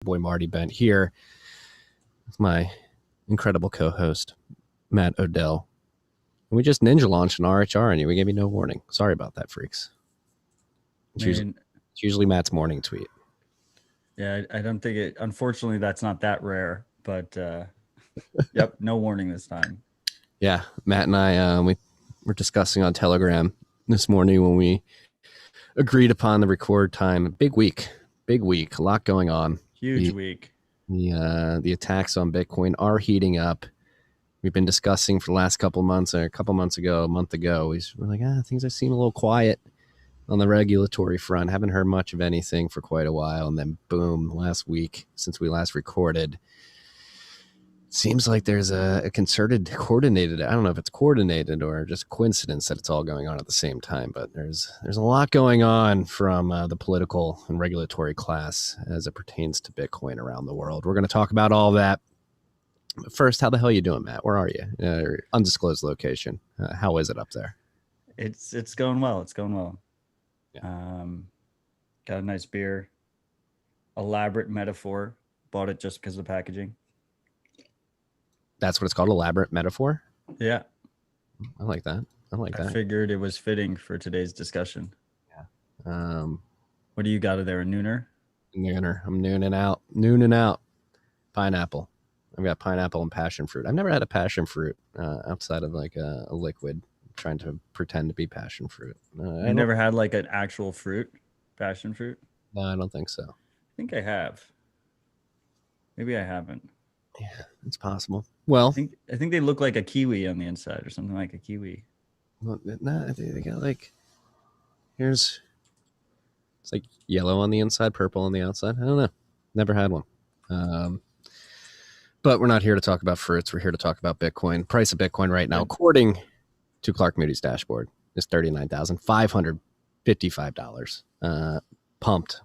boy Marty Bent here with my incredible co-host Matt Odell. And we just ninja launched an RHR on you. We gave you no warning. Sorry about that, freaks. It's usually Matt's morning tweet. Yeah, I don't think it. Unfortunately, that's not that rare. But yep, no warning this time. Yeah, Matt and I we were discussing on Telegram this morning when we agreed upon the record time. Big week, a lot going on. Huge week. The attacks on Bitcoin are heating up. We've been discussing for the last couple of months, or a month ago, we're like, things seem a little quiet on the regulatory front. Haven't heard much of anything for quite a while. And then boom, last week, since we last recorded, seems like there's a coordinated, I don't know if it's coordinated or just coincidence that it's all going on at the same time, but there's a lot going on from the political and regulatory class as it pertains to Bitcoin around the world. We're going to talk about all that. But first, how the hell are you doing, Matt? Where are you? Undisclosed location. How is it up there? It's going well. It's going well. Yeah. Got a nice beer. Elaborate metaphor. Bought it just because of the packaging. That's what it's called, elaborate metaphor? Yeah. I like that. I figured it was fitting for today's discussion. Yeah. What do you got there, a nooner? Nooner. I'm nooning out. Pineapple. I've got pineapple and passion fruit. I've never had a passion fruit outside of like a liquid. I'm trying to pretend to be passion fruit. You never had like an actual fruit? Passion fruit? No, I don't think so. I think I have. Maybe I haven't. Yeah, it's possible. Well, I think they look like a kiwi on the inside or something like a kiwi. Well, no, they got like it's like yellow on the inside, purple on the outside. I don't know. Never had one. But we're not here to talk about fruits. We're here to talk about Bitcoin. Price of Bitcoin right now, according to Clark Moody's dashboard, is $39,555. Pumped.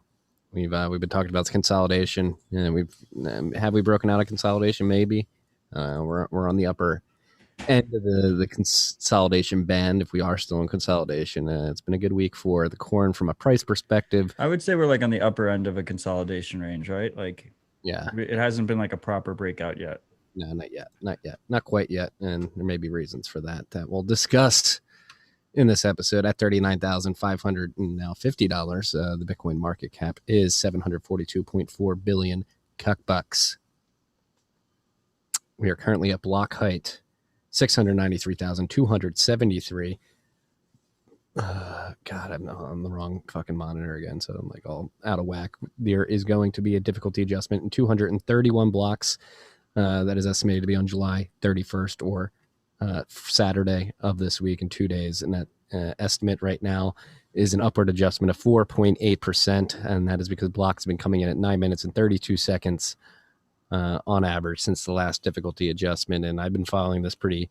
We've been talking about consolidation, and have we broken out of consolidation? Maybe. We're on the upper end of the consolidation band. If we are still in consolidation, it's been a good week for the corn from a price perspective. I would say we're like on the upper end of a consolidation range, right? Like, yeah, it hasn't been like a proper breakout yet. No, not yet, not quite yet, and there may be reasons for that we'll discuss in this episode. At $39,550, the Bitcoin market cap is $742.4 billion bucks. We are currently at block height 693,273. God, I'm on the wrong fucking monitor again, so I'm like all out of whack. There is going to be a difficulty adjustment in 231 blocks. That is estimated to be on July 31st or Saturday of this week in 2 days, and that estimate right now is an upward adjustment of 4.8%, and that is because blocks have been coming in at 9 minutes and 32 seconds on average since the last difficulty adjustment. And I've been following this pretty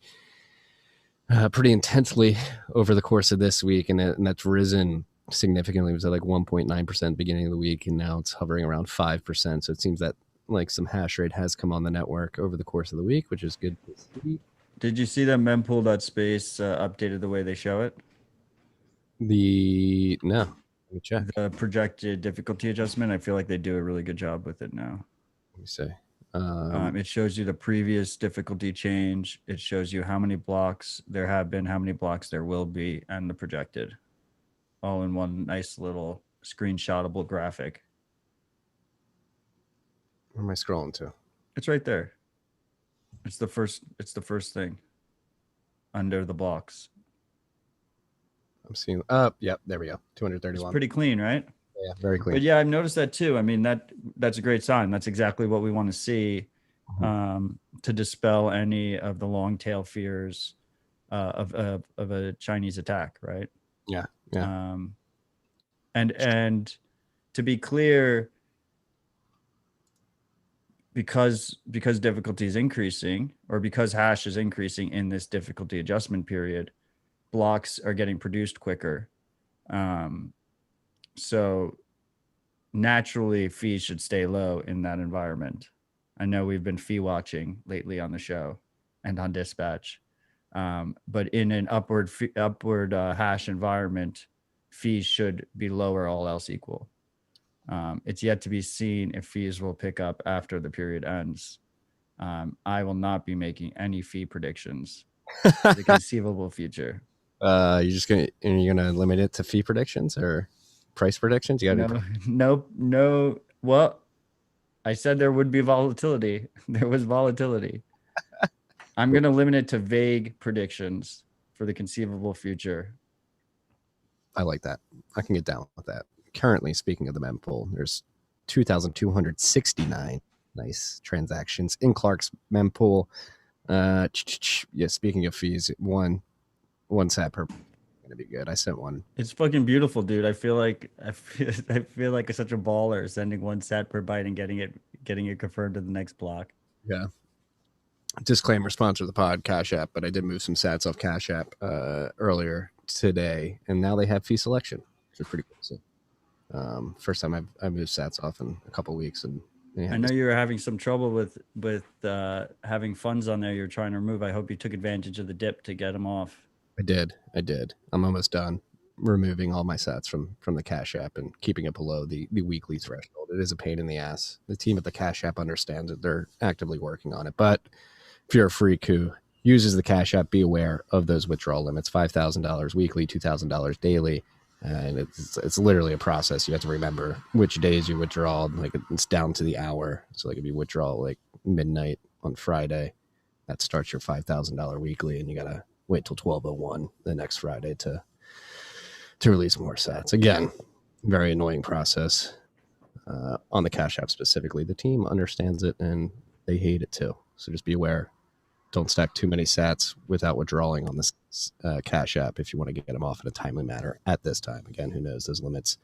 intensely over the course of this week, and that's risen significantly. It was at like 1.9% beginning of the week, and now it's hovering around 5%. So it seems that like some hash rate has come on the network over the course of the week, which is good to see. Did you see that mempool.space updated the way they show it? No, let me check. The projected difficulty adjustment, I feel like they do a really good job with it now. Let me see. It shows you the previous difficulty change. It shows you how many blocks there have been, how many blocks there will be, and the projected, all in one nice little screenshotable graphic. Where am I scrolling to? It's right there. It's the first thing under the blocks. I'm seeing yep, there we go. 231. It's pretty clean, right? Yeah, very clean. But yeah, I've noticed that too. I mean, that's a great sign. That's exactly what we want to see to dispel any of the long tail fears of a Chinese attack, right? Yeah. And to be clear, because difficulty is increasing, or because hash is increasing in this difficulty adjustment period, blocks are getting produced quicker. So naturally, fees should stay low in that environment. I know we've been fee watching lately on the show and on Dispatch, but in an upward hash environment, fees should be lower, all else equal. It's yet to be seen if fees will pick up after the period ends. I will not be making any fee predictions for the conceivable future. You're gonna limit it to fee predictions or price predictions? You gotta No. Well, I said there would be volatility. There was volatility. I'm going to limit it to vague predictions for the conceivable future. I like that. I can get down with that. Currently, speaking of the mempool, there's 2,269 nice transactions in Clark's mempool. Yeah, speaking of fees, one sat per gonna be good. I sent one. It's fucking beautiful, dude. I feel like such a baller sending one sat per byte and getting it confirmed to the next block. Yeah. Disclaimer: sponsor of the pod, Cash App, but I did move some sats off Cash App earlier today, and now they have fee selection, which is pretty cool. So, first time I've moved sats off in a couple of weeks, and I know you were having some trouble with having funds on there you're trying to remove. I hope you took advantage of the dip to get them off. I did. I'm almost done removing all my sats from the Cash App and keeping it below the weekly threshold. It is a pain in the ass. The team at the Cash App understands it. They're actively working on it. But if you're a freak who uses the Cash App, be aware of those withdrawal limits: $5,000 weekly, $2,000 daily. And it's literally a process. You have to remember which days you withdraw. Like, it's down to the hour. So like if you withdraw like midnight on Friday, that starts your $5,000 weekly, and you gotta wait till 12:01 the next Friday to release more sats. Again, very annoying process on the Cash App specifically. The team understands it and they hate it too. So just be aware. Don't stack too many sats without withdrawing on this Cash App if you want to get them off in a timely manner at this time. Again, who knows? Those limits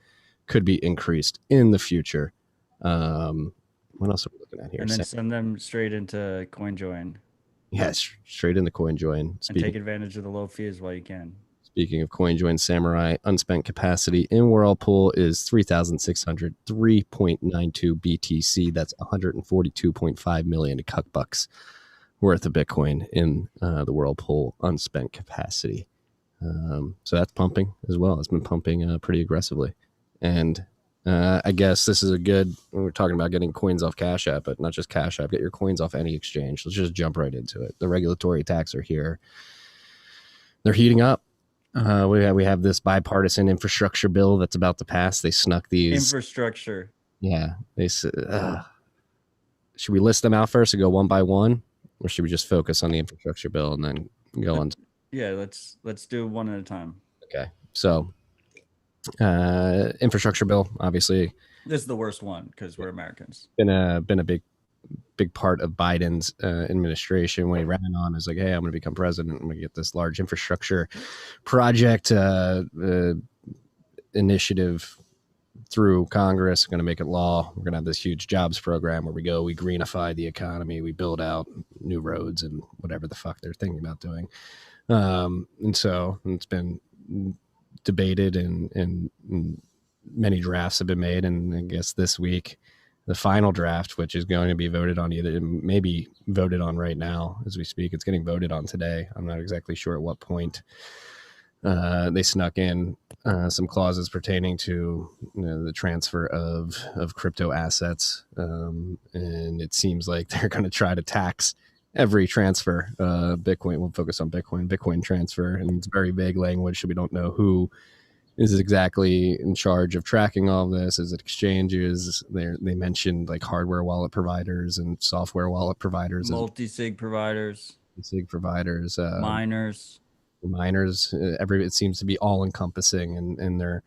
could be increased in the future. What else are we looking at here? And then send them straight into CoinJoin. Yes, straight into CoinJoin. And take advantage of the low fees while you can. Speaking of CoinJoin, Samurai unspent capacity in Whirlpool is 3,603.92 BTC. That's 142.5 million cuck bucks worth of Bitcoin in the Whirlpool unspent capacity. So that's pumping as well. It's been pumping pretty aggressively. And I guess this is a good, when we're talking about getting coins off Cash App, but not just Cash App, get your coins off any exchange. Let's just jump right into it. The regulatory attacks are here. They're heating up. We have this bipartisan infrastructure bill that's about to pass. They snuck these. Infrastructure. Yeah. Should we list them out first and go one by one? Or should we just focus on the infrastructure bill and then go on? Yeah, let's do one at a time. Okay. So, infrastructure bill, obviously. This is the worst one because we're Americans. Been a big part of Biden's administration when he ran on. Is like, hey, I'm going to become president. I'm going to get this large infrastructure project initiative through Congress, going to make it law. We're going to have this huge jobs program where we greenify the economy, we build out new roads and whatever the fuck they're thinking about doing. And so it's been debated and many drafts have been made. And I guess this week, the final draft, which is going to be voted on maybe voted on right now as we speak. It's getting voted on today. I'm not exactly sure at what point. They snuck in some clauses pertaining to the transfer of crypto assets, and it seems like they're going to try to tax every transfer. Bitcoin, we'll focus on Bitcoin transfer, and it's very vague language, so we don't know who is exactly in charge of tracking all of this. Is it exchanges? They mentioned like hardware wallet providers and software wallet providers, multi-sig providers, miners. It seems to be all encompassing, and they're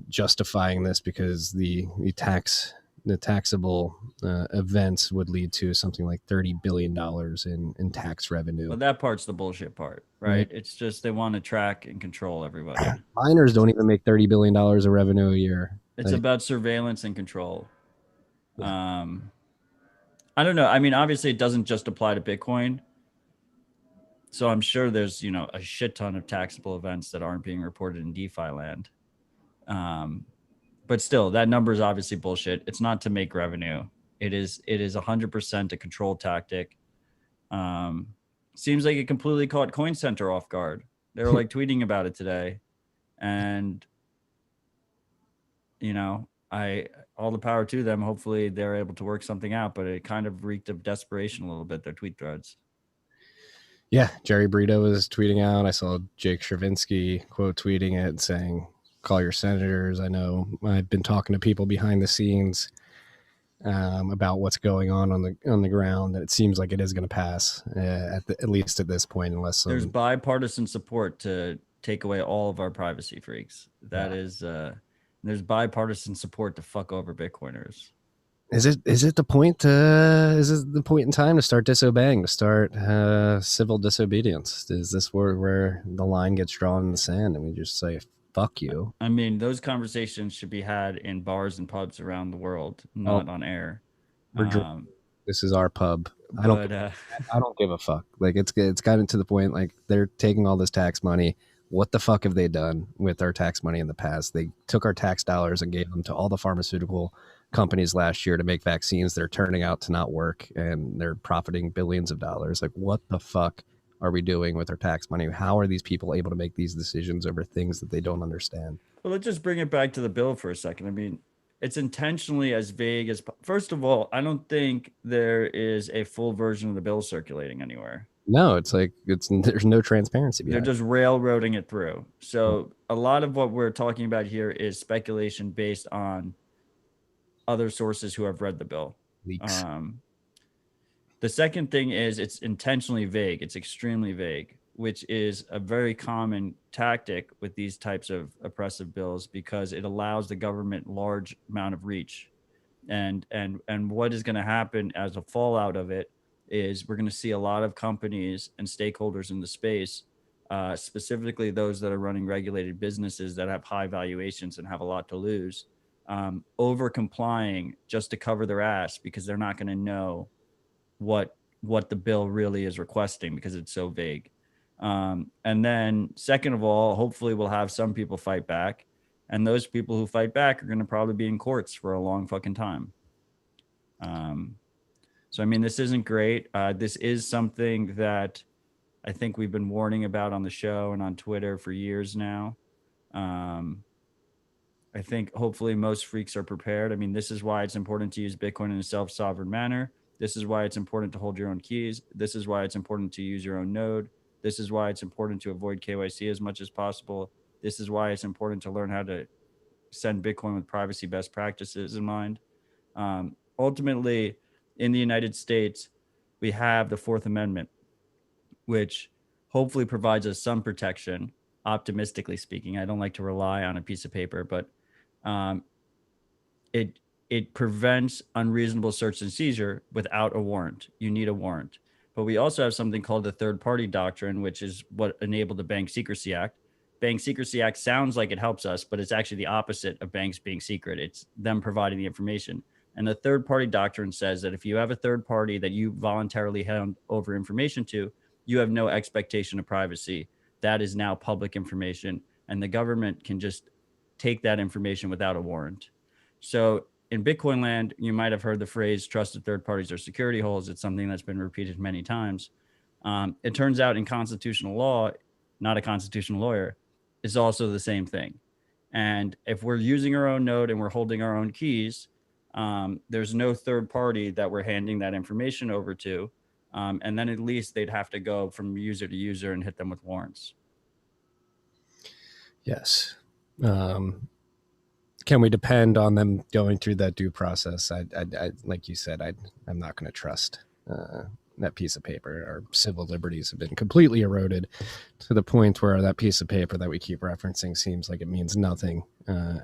justifying this because the taxable events would lead to something like $30 billion in tax revenue. Well, that part's the bullshit part, right? Mm-hmm. It's just they want to track and control everybody. Miners don't even make $30 billion of revenue a year. It's about surveillance and control. Yeah. I don't know. I mean, obviously it doesn't just apply to Bitcoin. So I'm sure there's, a shit ton of taxable events that aren't being reported in DeFi land. But still, that number is obviously bullshit. It's not to make revenue. It is 100% a control tactic. Seems like it completely caught Coin Center off guard. They were like tweeting about it today. And you know, all the power to them. Hopefully they're able to work something out, but it kind of reeked of desperation a little bit, their tweet threads. Yeah, Jerry Brito was tweeting out. I saw Jake Stravinsky quote tweeting it saying, call your senators. I know I've been talking to people behind the scenes about what's going on the ground, and it seems like it is going to pass at least at this point, unless there's bipartisan support to take away all of our privacy freaks. That is there's bipartisan support to fuck over Bitcoiners. Is it the point? Is it the point in time to start disobeying, to start civil disobedience? Is this where the line gets drawn in the sand and we just say fuck you? I mean, those conversations should be had in bars and pubs around the world, not on air. This is our pub. I don't give a fuck. Like it's gotten to the point like they're taking all this tax money. What the fuck have they done with our tax money in the past? They took our tax dollars and gave them to all the pharmaceutical companies last year to make vaccines that are turning out to not work, and they're profiting billions of dollars. Like, what the fuck are we doing with our tax money? How are these people able to make these decisions over things that they don't understand? Well, let's just bring it back to the bill for a second. I mean, it's intentionally as vague as, first of all, I don't think there is a full version of the bill circulating anywhere. No, it's like there's no transparency behind it. They're just railroading it through. So a lot of what we're talking about here is speculation based on other sources who have read the bill. Leaks. The second thing is it's intentionally vague. It's extremely vague, which is a very common tactic with these types of oppressive bills because it allows the government large amount of reach. And what is going to happen as a fallout of it is we're going to see a lot of companies and stakeholders in the space, specifically those that are running regulated businesses that have high valuations and have a lot to lose, over complying just to cover their ass because they're not going to know what the bill really is requesting because it's so vague. And then second of all, hopefully we'll have some people fight back, and those people who fight back are going to probably be in courts for a long fucking time. So, I mean, this isn't great. This is something that I think we've been warning about on the show and on Twitter for years now. I think hopefully most freaks are prepared. I mean, this is why it's important to use Bitcoin in a self-sovereign manner. This is why it's important to hold your own keys. This is why it's important to use your own node. This is why it's important to avoid KYC as much as possible. This is why it's important to learn how to send Bitcoin with privacy best practices in mind. Ultimately, in the United States, we have the Fourth Amendment, which hopefully provides us some protection, optimistically speaking. I don't like to rely on a piece of paper, but it prevents unreasonable search and seizure without a warrant. You need a warrant. But we also have something called the third party doctrine, which is what enabled the Bank Secrecy Act. Bank Secrecy Act sounds like it helps us, but it's actually the opposite of banks being secret. It's them providing the information. And the third party doctrine says that if you have a third party that you voluntarily hand over information to, you have no expectation of privacy. That is now public information, and the government can just take that information without a warrant. So in Bitcoin land, you might have heard the phrase trusted third parties are security holes. It's something that's been repeated many times. It turns out in constitutional law, not a constitutional lawyer, is also the same thing. And if we're using our own node and we're holding our own keys, there's no third party that we're handing that information over to. And then at least they'd have to go from user to user and hit them with warrants. Yes. Can we depend on them going through that due process? I like you said, I'm not going to trust that piece of paper. Our civil liberties have been completely eroded to the point where that piece of paper that we keep referencing seems like it means nothing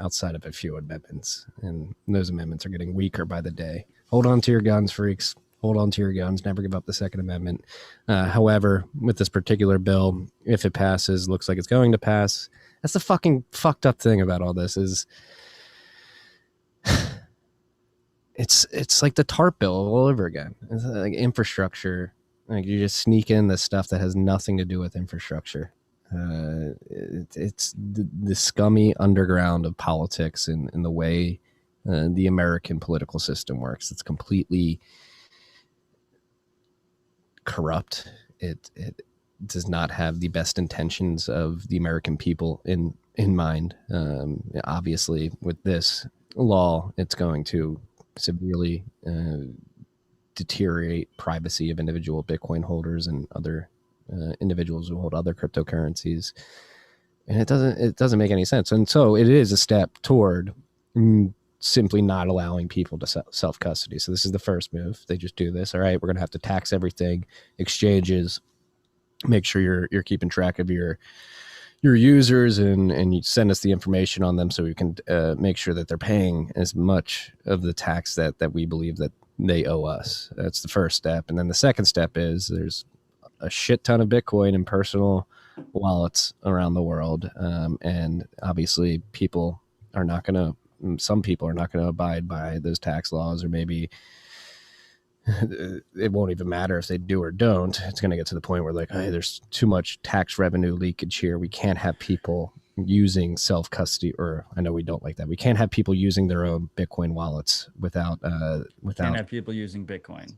outside of a few amendments. And those amendments are getting weaker by the day. Hold on to your guns, freaks. Hold on to your guns. Never give up the Second Amendment. However, with this particular bill, if it passes, looks like it's going to pass. That's the fucking fucked up thing about all this is it's like the TARP bill all over again. It's like infrastructure. Like you just sneak in the stuff that has nothing to do with infrastructure. It's the scummy underground of politics and the way the American political system works. It's completely corrupt. It does not have the best intentions of the American people in in mind. Obviously, with this law, it's going to severely deteriorate privacy of individual Bitcoin holders and other individuals who hold other cryptocurrencies, and it doesn't make any sense. And so it is a step toward simply not allowing people to self custody. So this is the first move. They just do this. All right, we're going to have to tax everything, exchanges, make sure you're keeping track of your users, and you send us the information on them so we can make sure that they're paying as much of the tax that we believe that they owe us. That's the first step. And then the second step is there's a shit ton of Bitcoin in personal wallets around the world. And obviously some people are not going to abide by those tax laws, or maybe it won't even matter if they do or don't. It's going to get to the point where like, hey, there's too much tax revenue leakage here. We can't have people using self-custody, or I know we don't like that. We can't have people using their own Bitcoin wallets without can't have people using Bitcoin.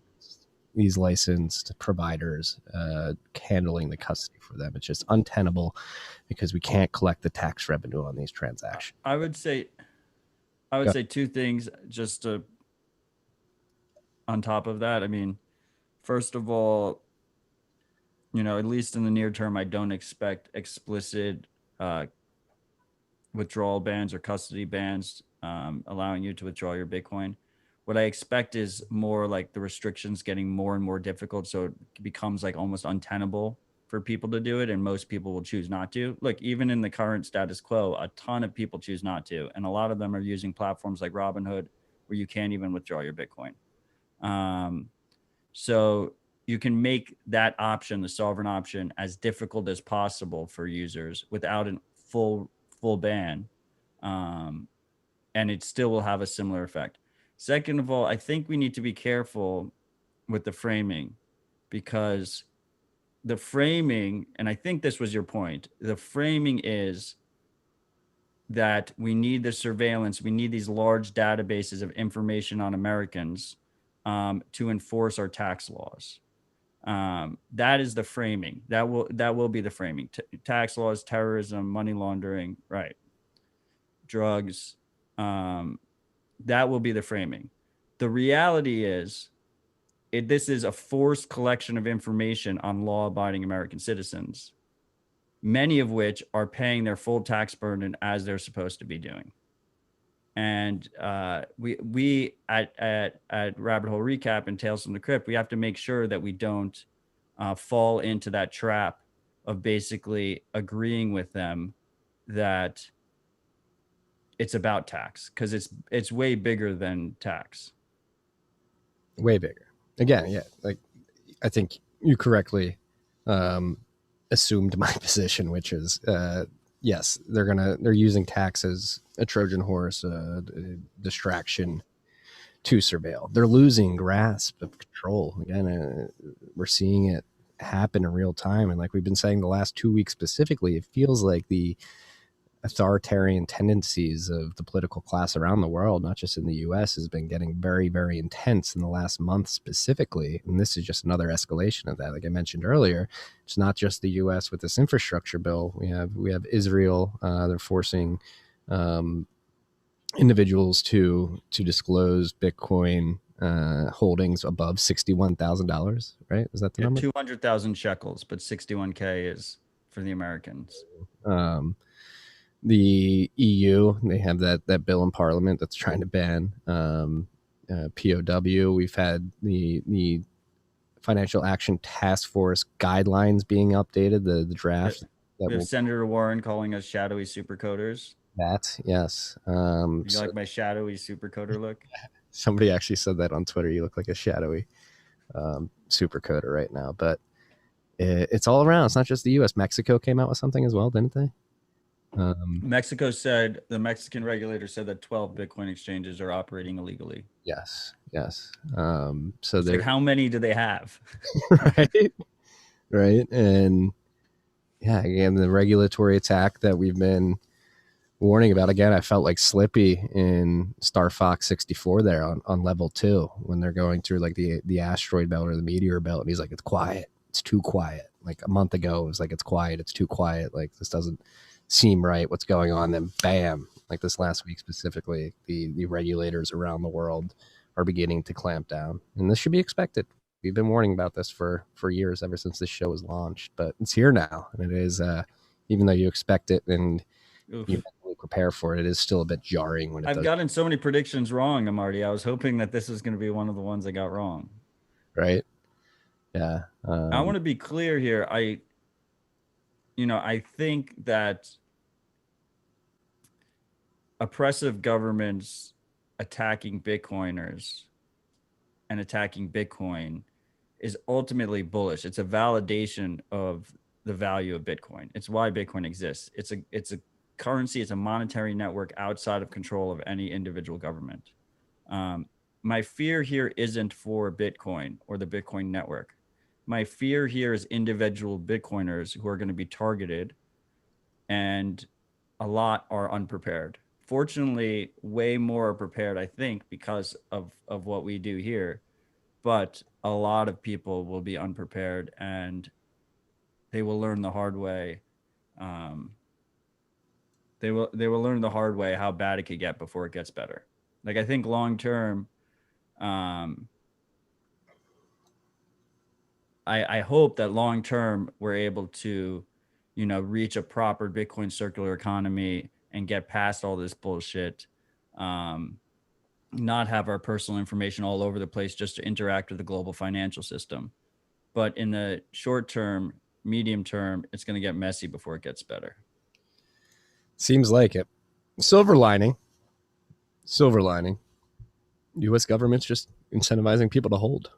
These licensed providers handling the custody for them. It's just untenable because we can't collect the tax revenue on these transactions. I would say two things just to on top of that. I mean, first of all, at least in the near term, I don't expect explicit withdrawal bans or custody bans allowing you to withdraw your Bitcoin. What I expect is more like the restrictions getting more and more difficult, so it becomes like almost untenable for people to do it, and most people will choose not to. Look, even in the current status quo, a ton of people choose not to, and a lot of them are using platforms like Robinhood where you can't even withdraw your Bitcoin. So you can make that option, the sovereign option, as difficult as possible for users without a full ban, and it still will have a similar effect. Second of all, I think we need to be careful with the framing, because the framing, and I think this was your point, the framing is that we need the surveillance, we need these large databases of information on Americans to enforce our tax laws. That is the framing. That will be the framing. Tax laws, terrorism, money laundering, right? Drugs. That will be the framing. The reality is, this is a forced collection of information on law-abiding American citizens, many of which are paying their full tax burden as they're supposed to be doing. And we at Rabbit Hole Recap and Tales from the Crypt, we have to make sure that we don't fall into that trap of basically agreeing with them that it's about tax, because it's way bigger than tax. Way bigger. Again, yeah. Like, I think you correctly assumed my position, which is yes, they're using tax as a Trojan horse, distraction to surveil. They're losing grasp of control. Again, we're seeing it happen in real time, and like we've been saying the last 2 weeks specifically, it feels like the authoritarian tendencies of the political class around the world, not just in the US, has been getting very, very intense in the last month specifically. And this is just another escalation of that. Like I mentioned earlier, it's not just the US with this infrastructure bill. We have Israel. They're forcing individuals to disclose Bitcoin holdings above $61,000, right? Is that the number? 200,000 shekels, but 61K is for the Americans. The EU, they have that bill in Parliament that's trying to ban POW. We've had the Financial Action Task Force guidelines being updated, the draft. We have Senator Warren calling us shadowy supercoders. That, yes. You like my shadowy supercoder look? Somebody actually said that on Twitter. You look like a shadowy supercoder right now. But it's all around. It's not just the U.S. Mexico came out with something as well, didn't they? Mexico said, the Mexican regulator said that 12 Bitcoin exchanges are operating illegally. Yes. So like, how many do they have? right. And yeah, again, the regulatory attack that we've been warning about. Again, I felt like Slippy in Star Fox 64 there on level 2 when they're going through like the asteroid belt or the meteor belt, and he's like, it's quiet, it's too quiet. Like a month ago, it was like, it's quiet, it's too quiet. Like this doesn't seem right, what's going on, then bam, like this last week specifically, the regulators around the world are beginning to clamp down, and this should be expected. We've been warning about this for years, ever since this show was launched, but it's here now, and it is. Even though you expect it and you Oof. mentally prepare for it, it is still a bit jarring when it I've does. gotten so many predictions wrong, Marty. I was hoping that this was going to be one of the ones I got wrong. Right? Yeah. I want to be clear here. I think that oppressive governments attacking Bitcoiners and attacking Bitcoin is ultimately bullish. It's a validation of the value of Bitcoin. It's why Bitcoin exists. It's a currency. It's a monetary network outside of control of any individual government. My fear here isn't for Bitcoin or the Bitcoin network. My fear here is individual Bitcoiners who are going to be targeted, and a lot are unprepared. Fortunately, way more are prepared, I think, because of what we do here. But a lot of people will be unprepared, and they will learn the hard way. They will learn the hard way how bad it could get before it gets better. Like, I think long term, I hope that long term we're able to, reach a proper Bitcoin circular economy and get past all this bullshit. Not have our personal information all over the place just to interact with the global financial system. But in the short term, medium term, it's going to get messy before it gets better. Seems like it. Silver lining. U.S. government's just incentivizing people to hold.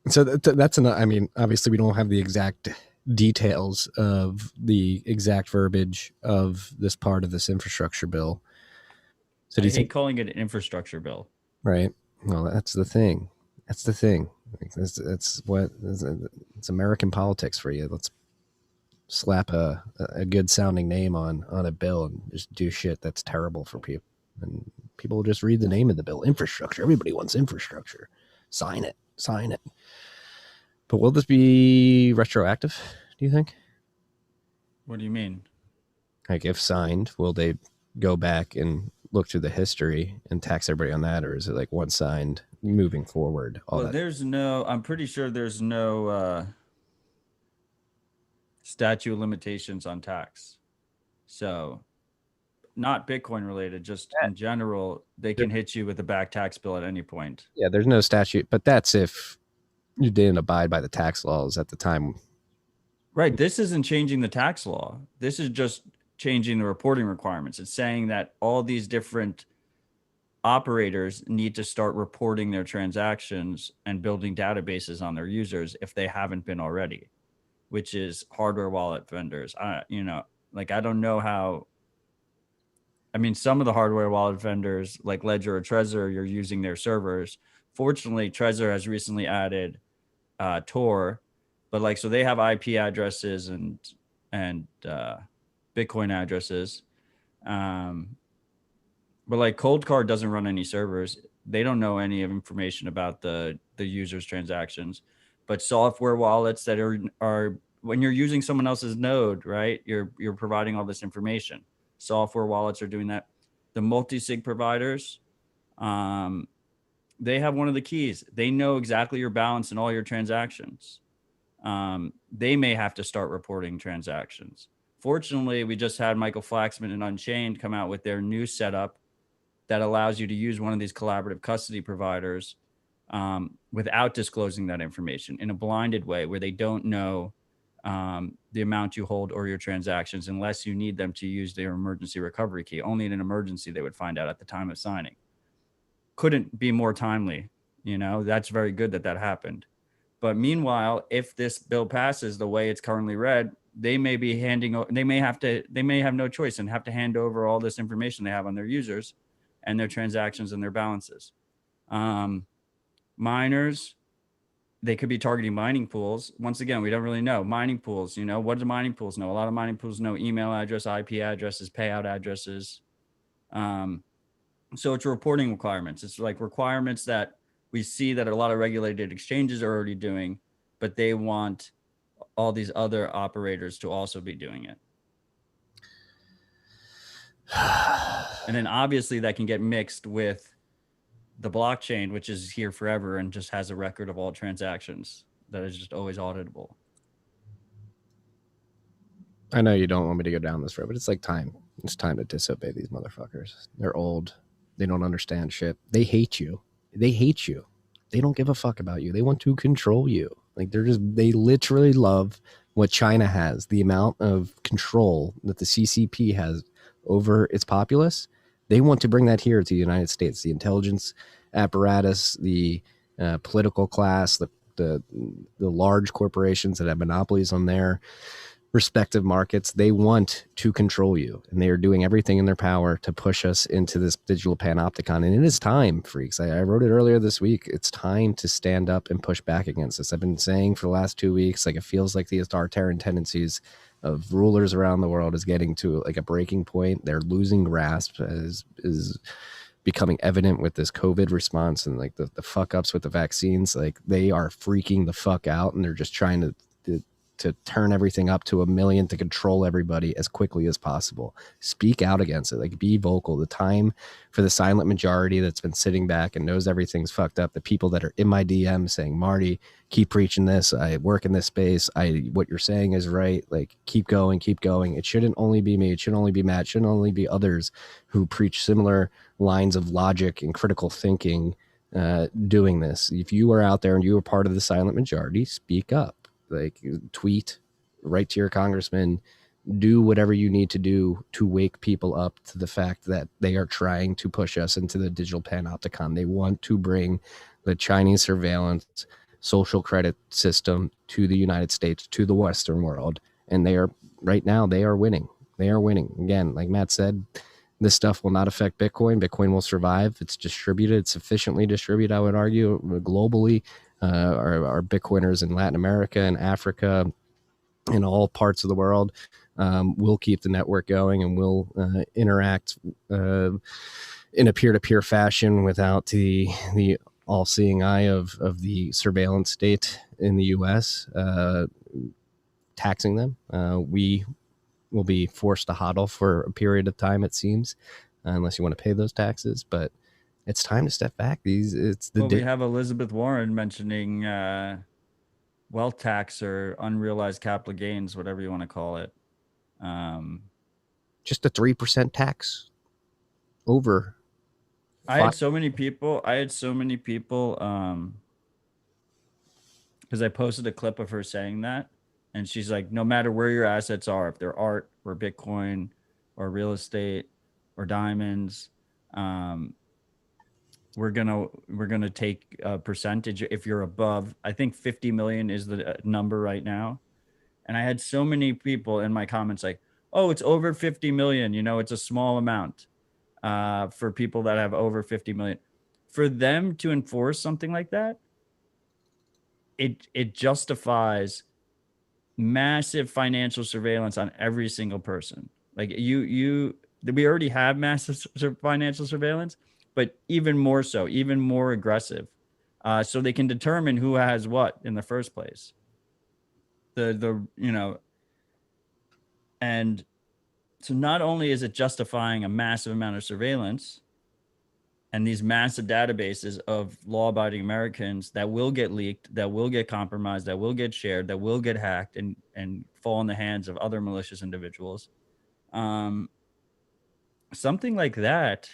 So that's enough. I mean, obviously, we don't have the exact details of the exact verbiage of this part of this infrastructure bill. So do you think calling it an infrastructure bill? Right. Well, that's the thing. It's American politics for you. Let's slap a good sounding name on a bill and just do shit that's terrible for people. And people will just read the name of the bill. Infrastructure. Everybody wants infrastructure. Sign it. But will this be retroactive, do you think? What do you mean? Like, if signed, will they go back and look through the history and tax everybody on that, or is it like once signed, moving forward? I'm pretty sure there's no statute of limitations on tax. So not Bitcoin related, just in general, they can hit you with a back tax bill at any point. Yeah, there's no statute, but that's if you didn't abide by the tax laws at the time. Right. This isn't changing the tax law. This is just changing the reporting requirements. It's saying that all these different operators need to start reporting their transactions and building databases on their users if they haven't been already, which is hardware wallet vendors. I don't know how. I mean, some of the hardware wallet vendors like Ledger or Trezor, you're using their servers. Fortunately, Trezor has recently added Tor, but so they have IP addresses and Bitcoin addresses. But like Coldcard doesn't run any servers. They don't know any information about the user's transactions. But software wallets that are when you're using someone else's node, right? You're providing all this information. Software wallets are doing that. The multi-sig providers, they have one of the keys. They know exactly your balance and all your transactions. They may have to start reporting transactions. Fortunately, we just had Michael Flaxman and Unchained come out with their new setup that allows you to use one of these collaborative custody providers without disclosing that information in a blinded way where they don't know the amount you hold or your transactions unless you need them to use their emergency recovery key. Only in an emergency they would find out at the time of signing. Couldn't be more timely. That's very good that happened. But meanwhile, if this bill passes the way it's currently read, they may have no choice and have to hand over all this information they have on their users and their transactions and their balances. Miners, they could be targeting mining pools. Once again, we don't really know. Mining pools, what do mining pools know? A lot of mining pools know email address, IP addresses, payout addresses. So it's reporting requirements. It's like requirements that we see that a lot of regulated exchanges are already doing, but they want all these other operators to also be doing it. And then obviously that can get mixed with the blockchain, which is here forever and just has a record of all transactions that is just always auditable. I know you don't want me to go down this road, but it's like time. It's time to disobey these motherfuckers. They're old. They don't understand shit. They hate you. They hate you. They don't give a fuck about you. They want to control you. Like they literally love what China has, the amount of control that the CCP has over its populace. They want to bring that here to the United States. The intelligence apparatus, the political class, the large corporations that have monopolies on their respective markets, they want to control you, and they are doing everything in their power to push us into this digital panopticon. And it is time, freaks. I wrote it earlier this week. It's time to stand up and push back against this. I've been saying for the last 2 weeks, like, it feels like the authoritarian tendencies of rulers around the world is getting to like a breaking point. They're losing grasp, as is becoming evident with this COVID response, and like the fuck ups with the vaccines. Like, they are freaking the fuck out, and they're just trying to turn everything up to 1 million to control everybody as quickly as possible. Speak out against it. Like, be vocal. The time for the silent majority that's been sitting back and knows everything's fucked up, the people that are in my DM saying, Marty, keep preaching this. I work in this space. What you're saying is right. Like, keep going, keep going. It shouldn't only be me. It shouldn't only be Matt. It shouldn't only be others who preach similar lines of logic and critical thinking doing this. If you are out there and you are part of the silent majority, speak up. Like, tweet, write to your congressman, do whatever you need to do to wake people up to the fact that they are trying to push us into the digital panopticon. They want to bring the Chinese surveillance social credit system to the United States, to the Western world. And they are, right now, they are winning. They are winning. Again, like Matt said, this stuff will not affect Bitcoin. Bitcoin will survive. It's distributed. It's sufficiently distributed, I would argue, globally. Our Bitcoiners in Latin America and Africa, in all parts of the world, will keep the network going, and will interact in a peer-to-peer fashion without the all-seeing eye of the surveillance state in the U.S. Taxing them. We will be forced to hodl for a period of time, it seems, unless you want to pay those taxes. But it's time to step back. We have Elizabeth Warren mentioning wealth tax or unrealized capital gains, whatever you want to call it. Just a 3% tax over. I had so many people because I posted a clip of her saying that, and she's like, no matter where your assets are, if they're art or Bitcoin or real estate or diamonds, we're gonna take a percentage if you're above. I think 50 million is the number right now. And I had so many people in my comments like, oh, it's over 50 million. You know, it's a small amount for people that have over 50 million. For them to enforce something like that, it justifies massive financial surveillance on every single person. Like we already have massive financial surveillance, but even more so, even more aggressive, so they can determine who has what in the first place. And so not only is it justifying a massive amount of surveillance and these massive databases of law-abiding Americans that will get leaked, that will get compromised, that will get shared, that will get hacked and fall in the hands of other malicious individuals. Something like that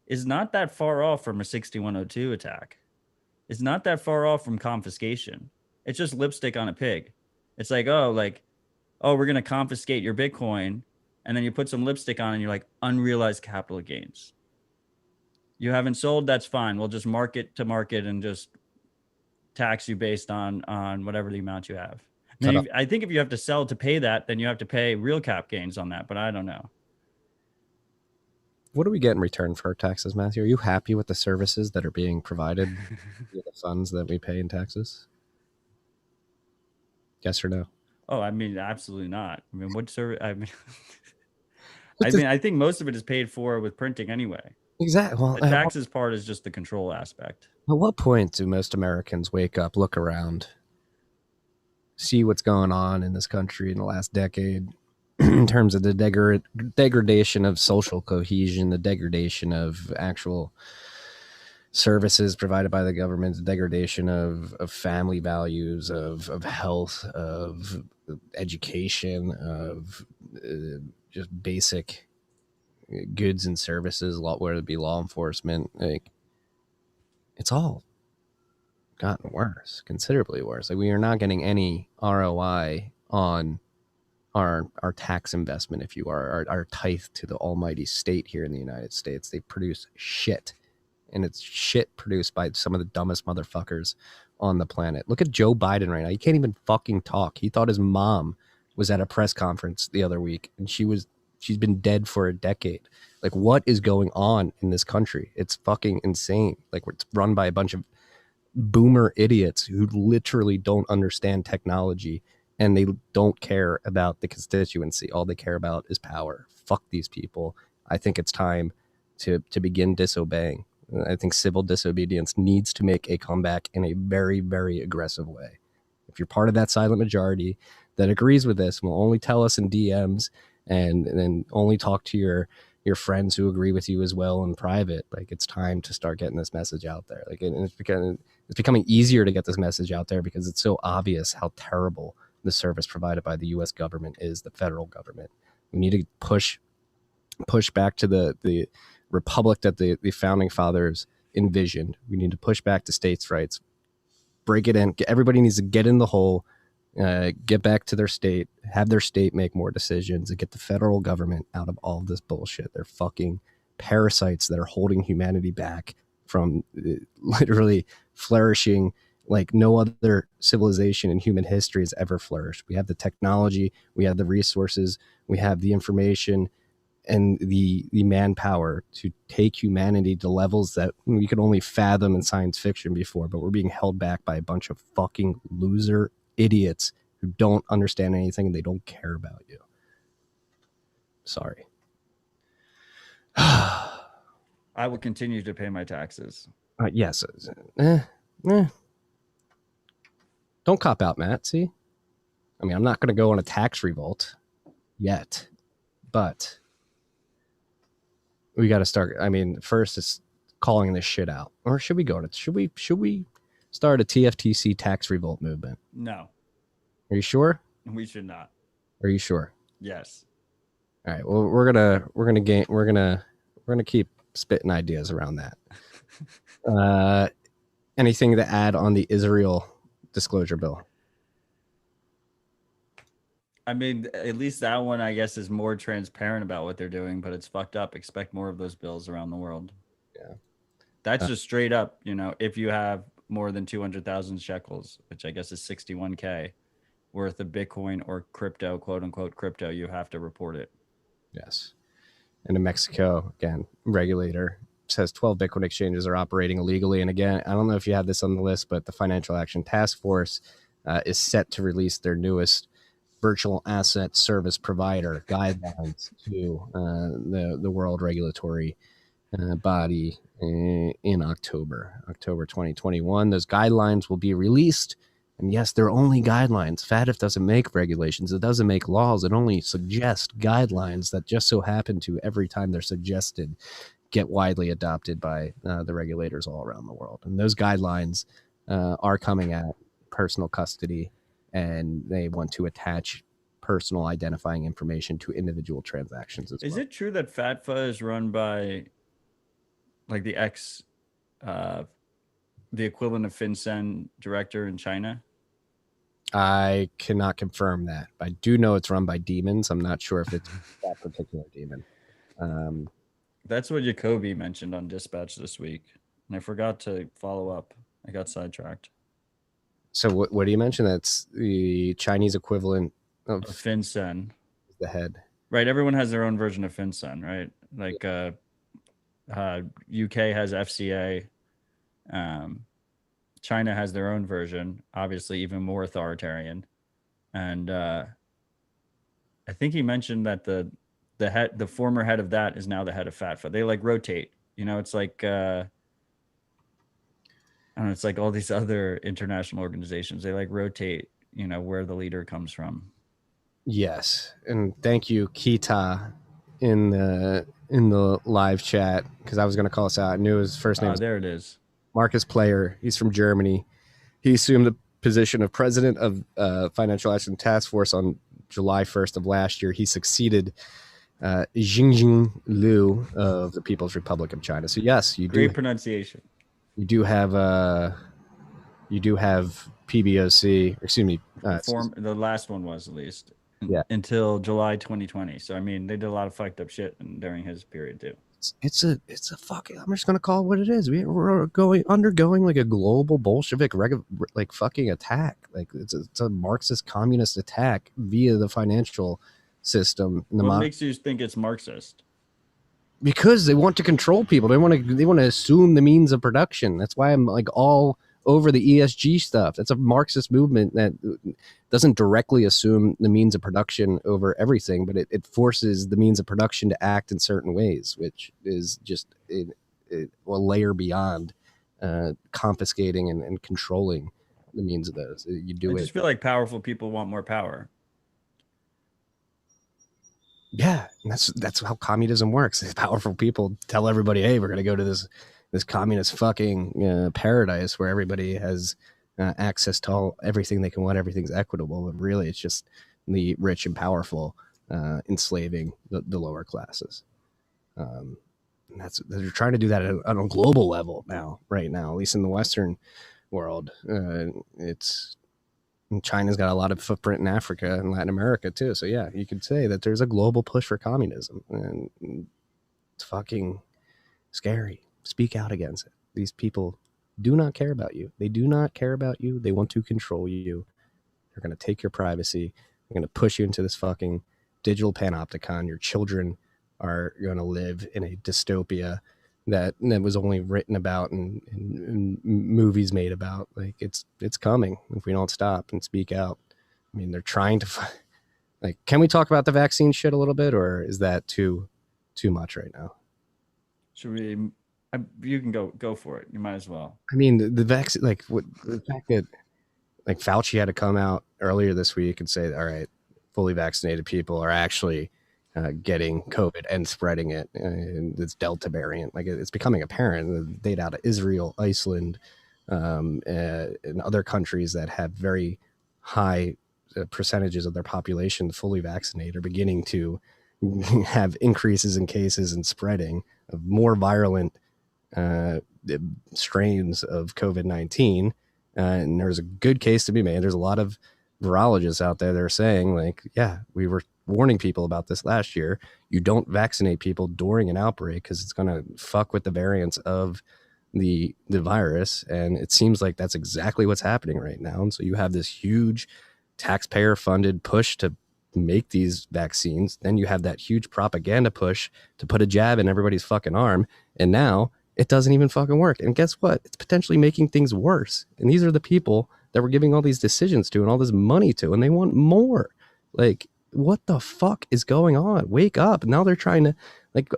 is not that far off from a 6102 attack. It's not that far off from confiscation. It's just lipstick on a pig. It's like, oh, we're going to confiscate your Bitcoin. And then you put some lipstick on and you're like, unrealized capital gains. You haven't sold, that's fine. We'll just market to market and just tax you based on whatever the amount you have. I think if you have to sell to pay that, then you have to pay real cap gains on that, but I don't know. What do we get in return for our taxes, Matthew? Are you happy with the services that are being provided with the funds that we pay in taxes? Yes or no? Oh, I mean, absolutely not. I mean, what service? I mean, I think most of it is paid for with printing anyway. Exactly. Well, the taxes part is just the control aspect. At what point do most Americans wake up, look around, see what's going on in this country in the last decade, in terms of the degradation of social cohesion, the degradation of actual services provided by the government, the degradation of family values, of health, of education, of just basic goods and services, whether it be law enforcement. Like, it's all gotten worse, considerably worse. Like, we are not getting any ROI on our tax investment, if you are, our tithe to the almighty state here in the United States. They produce shit, and it's shit produced by some of the dumbest motherfuckers on the planet. Look at Joe Biden right now. He can't even fucking talk. He thought his mom was at a press conference the other week, and she's been dead for a decade. Like, what is going on in this country? It's fucking insane. Like, it's run by a bunch of boomer idiots who literally don't understand technology, and they don't care about the constituency. All they care about is power. Fuck these people. I think it's time to begin disobeying. I think civil disobedience needs to make a comeback in a very, very aggressive way. If you're part of that silent majority that agrees with this, will only tell us in DMs and then only talk to your friends who agree with you as well in private. Like, it's time to start getting this message out there. Like, and it's becoming easier to get this message out there because it's so obvious how terrible the service provided by the U.S. government is, the federal government. We need to push back to the republic that the founding fathers envisioned. We need to push back to states' rights, break it in. Everybody needs to get in the hole, get back to their state, have their state make more decisions, and get the federal government out of all of this bullshit. They're fucking parasites that are holding humanity back from literally flourishing like no other civilization in human history has ever flourished. We have the technology, we have the resources, we have the information and the manpower to take humanity to levels that we could only fathom in science fiction before, but we're being held back by a bunch of fucking loser idiots who don't understand anything and they don't care about you. Sorry. I will continue to pay my taxes. Yes. Don't cop out, Matt. See? I mean, I'm not going to go on a tax revolt yet, but we got to start. I mean, first it's calling this shit out. Or should we start a TFTC tax revolt movement? No. Are you sure? We should not. Are you sure? Yes. All right. Well, we're gonna keep spitting ideas around that. Anything to add on the Israel disclosure bill? I mean, at least that one, I guess, is more transparent about what they're doing, but it's fucked up. Expect more of those bills around the world. Yeah. That's just straight up, if you have more than 200,000 shekels, which I guess is 61K worth of Bitcoin or crypto, quote unquote crypto, you have to report it. Yes. And in Mexico, again, regulator says 12 Bitcoin exchanges are operating illegally. And again, I don't know if you have this on the list, but the Financial Action Task Force is set to release their newest virtual asset service provider guidelines to the world regulatory body in October 2021. Those guidelines will be released. And yes, they're only guidelines. FATF doesn't make regulations. It doesn't make laws. It only suggests guidelines that just so happen to, every time they're suggested, get widely adopted by the regulators all around the world. And those guidelines are coming at personal custody, and they want to attach personal identifying information to individual transactions as well. Is it true that FATFA is run by like the equivalent of FinCEN director in China? I cannot confirm that. I do know it's run by demons. I'm not sure if it's that particular demon. That's what Jacoby mentioned on Dispatch this week, and I forgot to follow up. I got sidetracked. So what do you mention? That's the Chinese equivalent of FinCEN. The head. Right. Everyone has their own version of FinCEN, right? Like UK has FCA. China has their own version, obviously even more authoritarian. And I think he mentioned that the former head of that is now the head of FATFA. They like rotate. It's like I don't know, it's like all these other international organizations. They like rotate, where the leader comes from. Yes, and thank you, Kita, in the live chat, because I was going to call us out. I knew his first name was There it is. Marcus Player. He's from Germany. He assumed the position of president of Financial Action Task Force on July 1st of last year. He succeeded Xinjiang Liu of the People's Republic of China. So yes, Great pronunciation. you do have PBOC. Excuse me. The last one was, at least, Yeah. until July 2020. So I mean, they did a lot of fucked up shit during his period too. It's a fucking. I'm just gonna call it what it is. We're undergoing like a global Bolshevik like fucking attack. Like it's a Marxist communist attack via the financial system. What makes you think it's Marxist? Because they want to control people. They want to assume the means of production. That's why I'm like all over the ESG stuff. That's a Marxist movement that doesn't directly assume the means of production over everything, but it forces the means of production to act in certain ways, which is just a layer beyond confiscating and controlling the means of those. You do I just feel like powerful people want more power. Yeah, and that's how communism works. Powerful people tell everybody, "Hey, we're going to go to this communist fucking paradise where everybody has access to everything they can want, everything's equitable." But really, it's just the rich and powerful enslaving the lower classes. And they're trying to do that on a global level now, right now, at least in the Western world. China's got a lot of footprint in Africa and Latin America too. So yeah, you could say that there's a global push for communism, and it's fucking scary. Speak out against it. These people do not care about you. They do not care about you. They want to control you. They're going to take your privacy. They're going to push you into this fucking digital panopticon. Your children are going to live in a dystopia that was only written about and movies made about. Like it's coming if we don't stop and speak out. I mean, they're trying to like, can we talk about the vaccine shit a little bit, or is that too much right now? Should we? You can go for it. You might as well. I mean, the vaccine, like the fact that like Fauci had to come out earlier this week and say, all right, fully vaccinated people are actually getting COVID and spreading it. And this Delta variant, like it's becoming apparent. The data out of Israel, Iceland, and other countries that have very high percentages of their population fully vaccinated are beginning to have increases in cases and spreading of more virulent strains of COVID-19. And there's a good case to be made. There's a lot of virologists out there that are saying, like, yeah, we were warning people about this last year. You don't vaccinate people during an outbreak because it's going to fuck with the variants of the virus. And it seems like that's exactly what's happening right now. And so you have this huge taxpayer funded push to make these vaccines. Then you have that huge propaganda push to put a jab in everybody's fucking arm. And now it doesn't even fucking work. And guess what? It's potentially making things worse. And these are the people that we're giving all these decisions to and all this money to, and they want more. Like, what the fuck is going on? Wake up. Now they're trying to, like,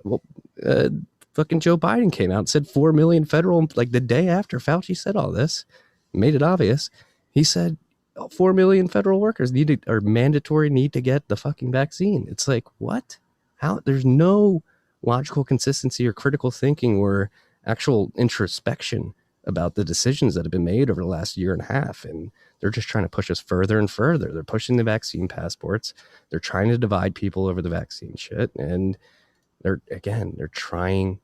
fucking Joe Biden came out and said 4 million federal, like the day after Fauci said all this, made it obvious. He said 4 million federal workers need to get the fucking vaccine. It's like, what? How? There's no logical consistency or critical thinking or actual introspection about the decisions that have been made over the last year and a half. And they're just trying to push us further and further. They're pushing the vaccine passports. They're trying to divide people over the vaccine shit. And they're trying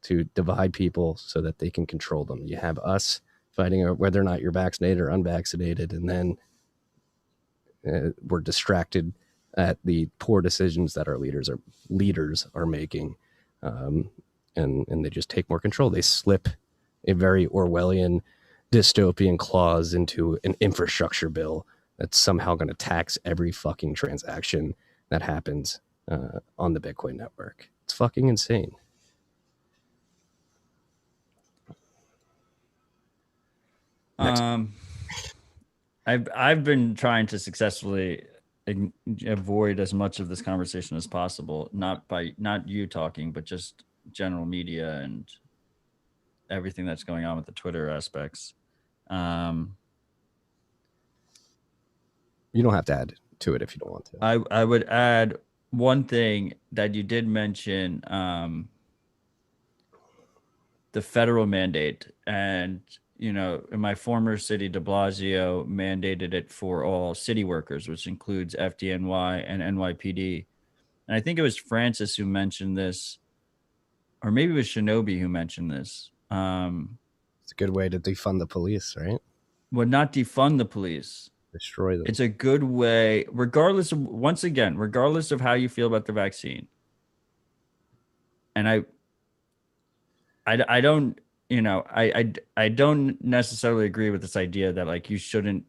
to divide people so that they can control them. You have us fighting whether or not you're vaccinated or unvaccinated. And then we're distracted at the poor decisions that our leaders are making. And they just take more control. They slip a very Orwellian dystopian clause into an infrastructure bill that's somehow going to tax every fucking transaction that happens on the Bitcoin network. It's fucking insane. I've been trying to successfully avoid as much of this conversation as possible, not you talking, but just general media and everything that's going on with the Twitter aspects. You don't have to add to it if you don't want to. I would add one thing that you did mention, the federal mandate. And, you know, in my former city, de Blasio mandated it for all city workers, which includes FDNY and NYPD. And I think it was Francis who mentioned this, or maybe it was Shinobi who mentioned this. It's a good way to defund the police, right? Would not defund the police. Destroy them. It's a good way, regardless of, once again, regardless of how you feel about the vaccine. And I don't, you know, I don't necessarily agree with this idea that like you shouldn't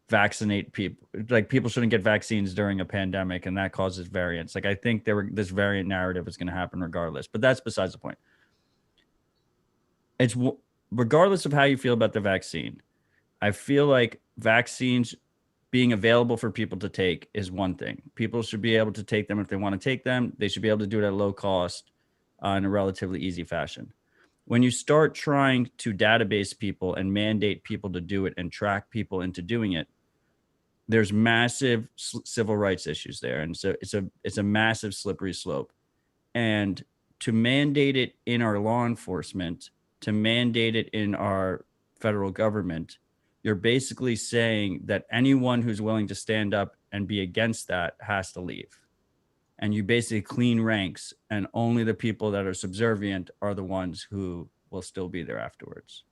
vaccinate people, like people shouldn't get vaccines during a pandemic and that causes variants. Like I think this variant narrative is going to happen regardless, but that's besides the point. It's regardless of how you feel about the vaccine. I feel like vaccines being available for people to take is one thing. People should be able to take them if they want to take them. They should be able to do it at low cost in a relatively easy fashion. When you start trying to database people and mandate people to do it and track people into doing it, there's massive civil rights issues there. And so it's a massive slippery slope. And to mandate it in our law enforcement, to mandate it in our federal government, you're basically saying that anyone who's willing to stand up and be against that has to leave. And you basically clean ranks, and only the people that are subservient are the ones who will still be there afterwards.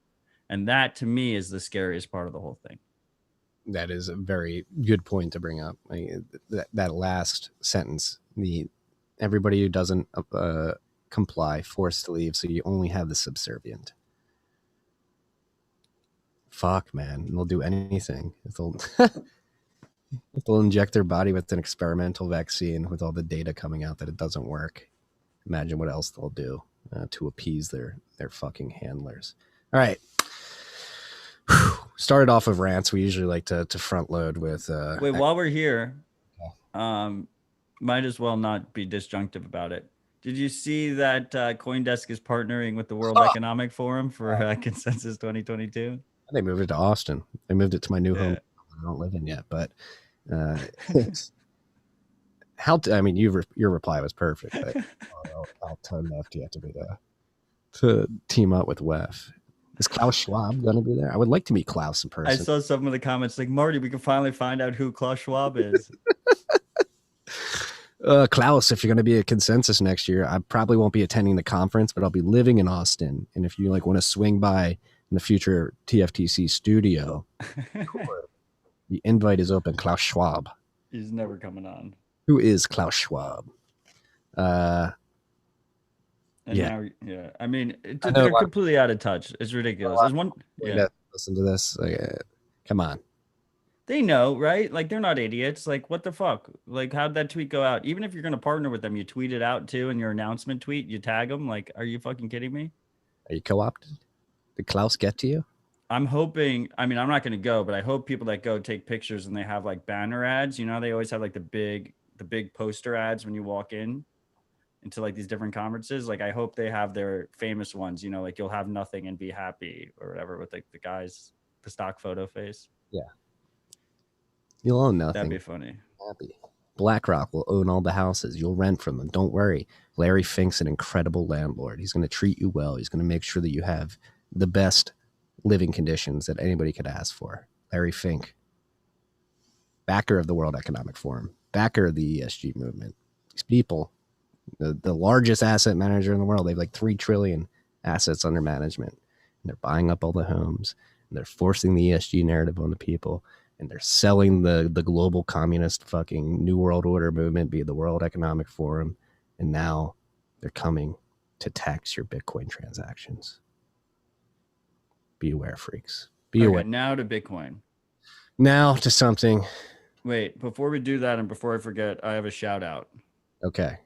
And that to me is the scariest part of the whole thing. That is a very good point to bring up. That last sentence, everybody who doesn't comply, forced to leave, so you only have the subservient. Fuck, man. They'll do anything. If they'll inject their body with an experimental vaccine with all the data coming out that it doesn't work. Imagine what else they'll do to appease their fucking handlers. All right. Started off with rants. We usually like to front load with. Wait, while we're here, might as well not be disjunctive about it. Did you see that CoinDesk is partnering with the World Economic Forum for Consensus 2022? They moved it to Austin. They moved it to my new home. I don't live in yet, but I mean, your reply was perfect. But I'll tell left you have to be to team up with WEF. Is Klaus Schwab going to be there? I would like to meet Klaus in person. I saw some of the comments like, Marty, we can finally find out who Klaus Schwab is. Klaus, if you're going to be at Consensus next year, I probably won't be attending the conference, but I'll be living in Austin. And if you like want to swing by in the future TFTC studio, the invite is open. Klaus Schwab. He's never coming on. Who is Klaus Schwab? Now, I mean, they're completely out of touch. It's ridiculous. There's one. Listen to this. Come on. They know, right? Like, they're not idiots. Like, what the fuck? Like, how'd that tweet go out? Even if you're going to partner with them, you tweet it out too in your announcement tweet. You tag them. Like, are you fucking kidding me? Are you co-opted? Did Klaus get to you? I'm hoping. I mean, I'm not going to go, but I hope people that go take pictures and they have like banner ads. You know, they always have like the big poster ads when you walk into like these different conferences. Like, I hope they have their famous ones, you know, like you'll have nothing and be happy or whatever with like the stock photo face. Yeah. You'll own nothing. That'd be funny. Happy. BlackRock will own all the houses. You'll rent from them. Don't worry. Larry Fink's an incredible landlord. He's going to treat you well. He's going to make sure that you have the best living conditions that anybody could ask for. Larry Fink, backer of the World Economic Forum, backer of the ESG movement. These people, the largest asset manager in the world, they have like 3 trillion assets under management. And they're buying up all the homes. And they're forcing the ESG narrative on the people. And they're selling the global communist fucking New World Order movement via the World Economic Forum. And now they're coming to tax your Bitcoin transactions. Be aware, freaks. Be aware. Now to Bitcoin. Now to something. Wait, before we do that and before I forget, I have a shout out. Okay.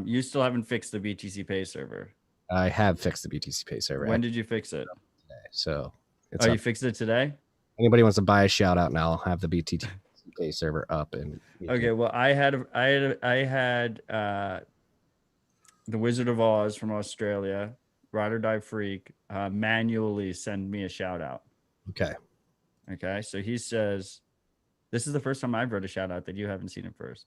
You still haven't fixed the BTC Pay server. I have fixed the BTC Pay server. When did you fix it? Today, so it's you fixed it today? Anybody wants to buy a shout out now, I'll have the BTC Pay server up. And okay, well, I had the Wizard of Oz from Australia, Ride or Die Freak, manually send me a shout out. Okay. So he says, This is the first time I've read a shout out that you haven't seen it first.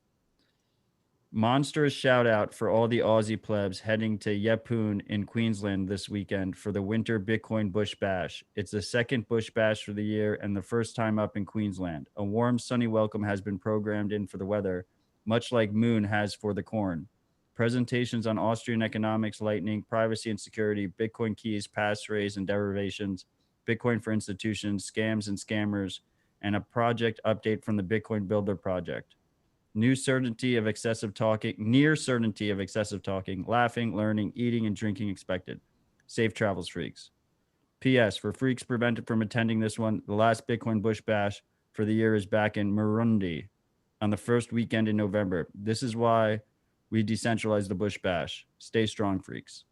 Monstrous shout out for all the Aussie plebs heading to Yeppoon in Queensland this weekend for the winter Bitcoin Bush Bash. It's the second Bush Bash for the year and the first time up in Queensland. A warm, sunny welcome has been programmed in for the weather, much like Moon has for the corn. Presentations on Austrian economics, lightning, privacy and security, Bitcoin keys, passphrase and derivations, Bitcoin for institutions, scams and scammers, and a project update from the Bitcoin Builder project. Near certainty of excessive talking, laughing, learning, eating, and drinking expected. Safe travels, freaks. P.S. For freaks prevented from attending this one, the last Bitcoin Bush Bash for the year is back in Burundi on the first weekend in November. This is why we decentralized the Bush Bash. Stay strong, freaks.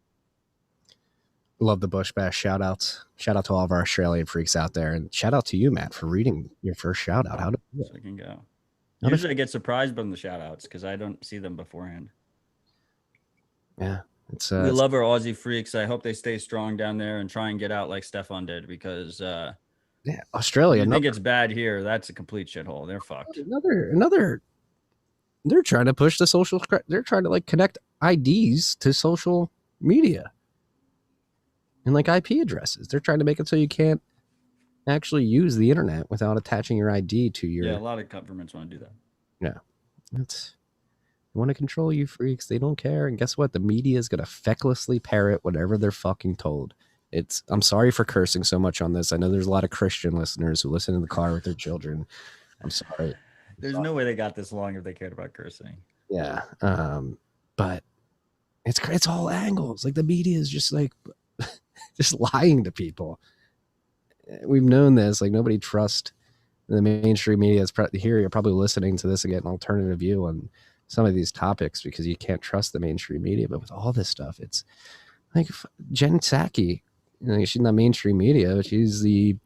Love the Bush Bash shout outs. Shout out to all of our Australian freaks out there. And shout out to you, Matt, for reading your first shout out. How did So I can go. Usually I get surprised by the shout outs because I don't see them beforehand. Yeah. We love our Aussie freaks. I hope they stay strong down there and try and get out like Stefan did because Australia. I think it's bad here. That's a complete shithole. They're fucked. Another they're trying to push the social, they're trying to like connect IDs to social media and like IP addresses. They're trying to make it so you can't actually use the internet without attaching your ID to your. Yeah, a lot of governments want to do that. Yeah, they want to control you freaks. They don't care. And guess what? The media is going to fecklessly parrot whatever they're fucking told. I'm sorry for cursing so much on this. I know there's a lot of Christian listeners who listen in the car with their children. I'm sorry. There's no way they got this long if they cared about cursing. Yeah. But it's all angles. Like the media is just like just lying to people. We've known this. Like nobody trusts the mainstream media. Here you're probably listening to this and get an alternative view on some of these topics because you can't trust the mainstream media. But with all this stuff, it's like Jen Psaki. She's not mainstream media, but she's the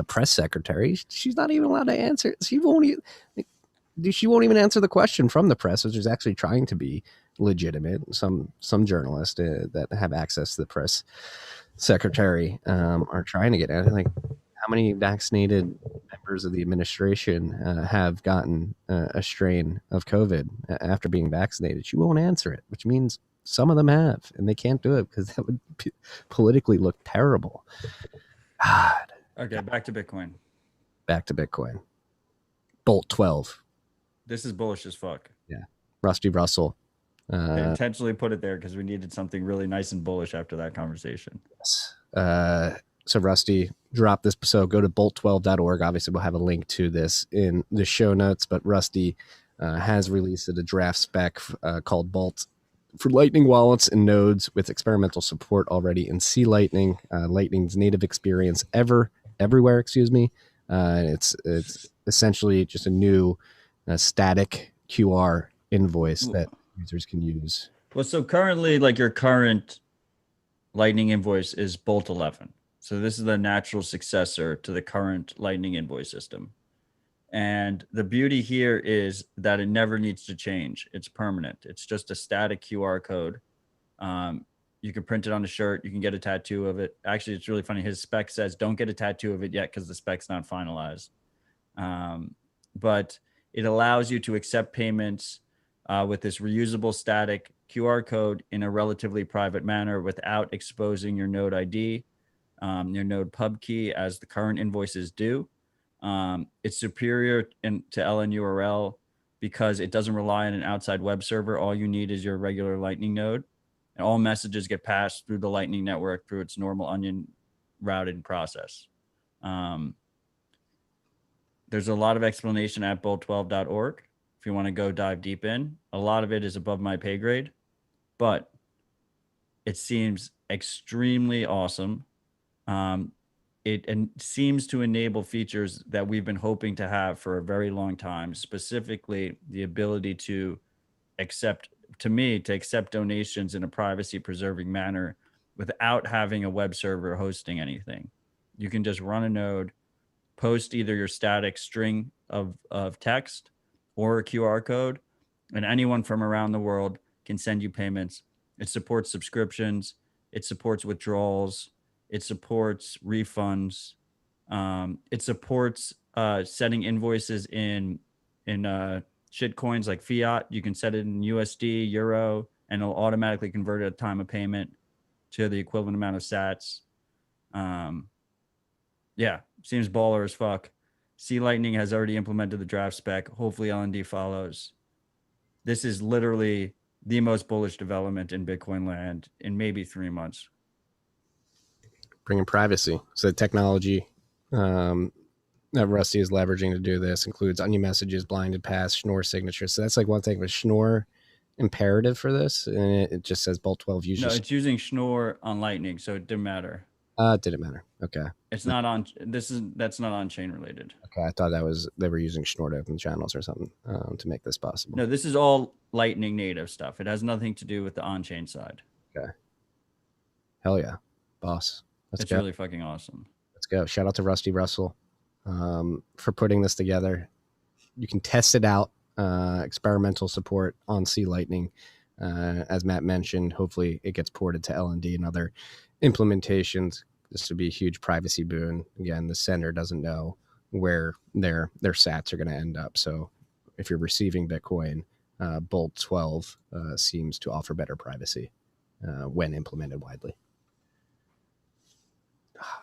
press secretary. She's not even allowed to answer. She won't even answer the question from the press, which is actually trying to be legitimate. Some journalists that have access to the press secretary are trying to get at it. Like, how many vaccinated members of the administration have gotten a strain of COVID after being vaccinated? She won't answer it, which means some of them have, and they can't do it because that would politically look terrible. God. Okay, back to Bitcoin. Bolt 12. This is bullish as fuck. Yeah. Rusty Russell. I intentionally put it there because we needed something really nice and bullish after that conversation. Yes. So Rusty dropped this. So go to bolt12.org. Obviously, we'll have a link to this in the show notes, but Rusty has released a draft spec called Bolt for Lightning wallets and nodes with experimental support already in C Lightning, Lightning's native experience everywhere. It's essentially just a new static QR invoice that users can use. Well, so currently, like your current Lightning invoice is Bolt 11. So this is the natural successor to the current Lightning invoice system. And the beauty here is that it never needs to change. It's permanent. It's just a static QR code. You can print it on a shirt. You can get a tattoo of it. Actually, it's really funny. His spec says don't get a tattoo of it yet because the spec's not finalized. But it allows you to accept payments with this reusable static QR code in a relatively private manner without exposing your node ID, your node pub key as the current invoices do. It's superior to LNURL because it doesn't rely on an outside web server. All you need is your regular Lightning node, and all messages get passed through the Lightning network through its normal onion routing process. There's a lot of explanation at bolt12.org if you want to go dive deep in. A lot of it is above my pay grade, but it seems extremely awesome. It seems to enable features that we've been hoping to have for a very long time, specifically the ability to accept donations in a privacy preserving manner without having a web server hosting anything. You can just run a node, post either your static string of text or a QR code, and anyone from around the world can send you payments. It supports subscriptions. It supports withdrawals. It supports refunds. It supports setting invoices in shit coins like fiat. You can set it in USD, euro, and it'll automatically convert it at time of payment to the equivalent amount of sats. Yeah, seems baller as fuck. Sea Lightning has already implemented the draft spec. Hopefully LND follows. This is literally the most bullish development in Bitcoin land in maybe 3 months. Bringing privacy. So the technology that Rusty is leveraging to do this includes onion messages, blinded pass, Schnorr signatures. So that's like one thing with Schnorr imperative for this, and it just says Bolt 12 uses. No, it's using Schnorr on Lightning, so it didn't matter. Didn't matter. Okay. It's not on. That's not on chain related. Okay, I thought that was they were using Schnorr to open channels or something to make this possible. No, this is all Lightning native stuff. It has nothing to do with the on-chain side. Okay. Hell yeah, boss. It's really fucking awesome. Let's go. Shout out to Rusty Russell for putting this together. You can test it out. Experimental support on Sea Lightning. As Matt mentioned, hopefully it gets ported to LND and other implementations. This would be a huge privacy boon. Again, the sender doesn't know where their sats are going to end up. So if you're receiving Bitcoin, Bolt 12 seems to offer better privacy when implemented widely.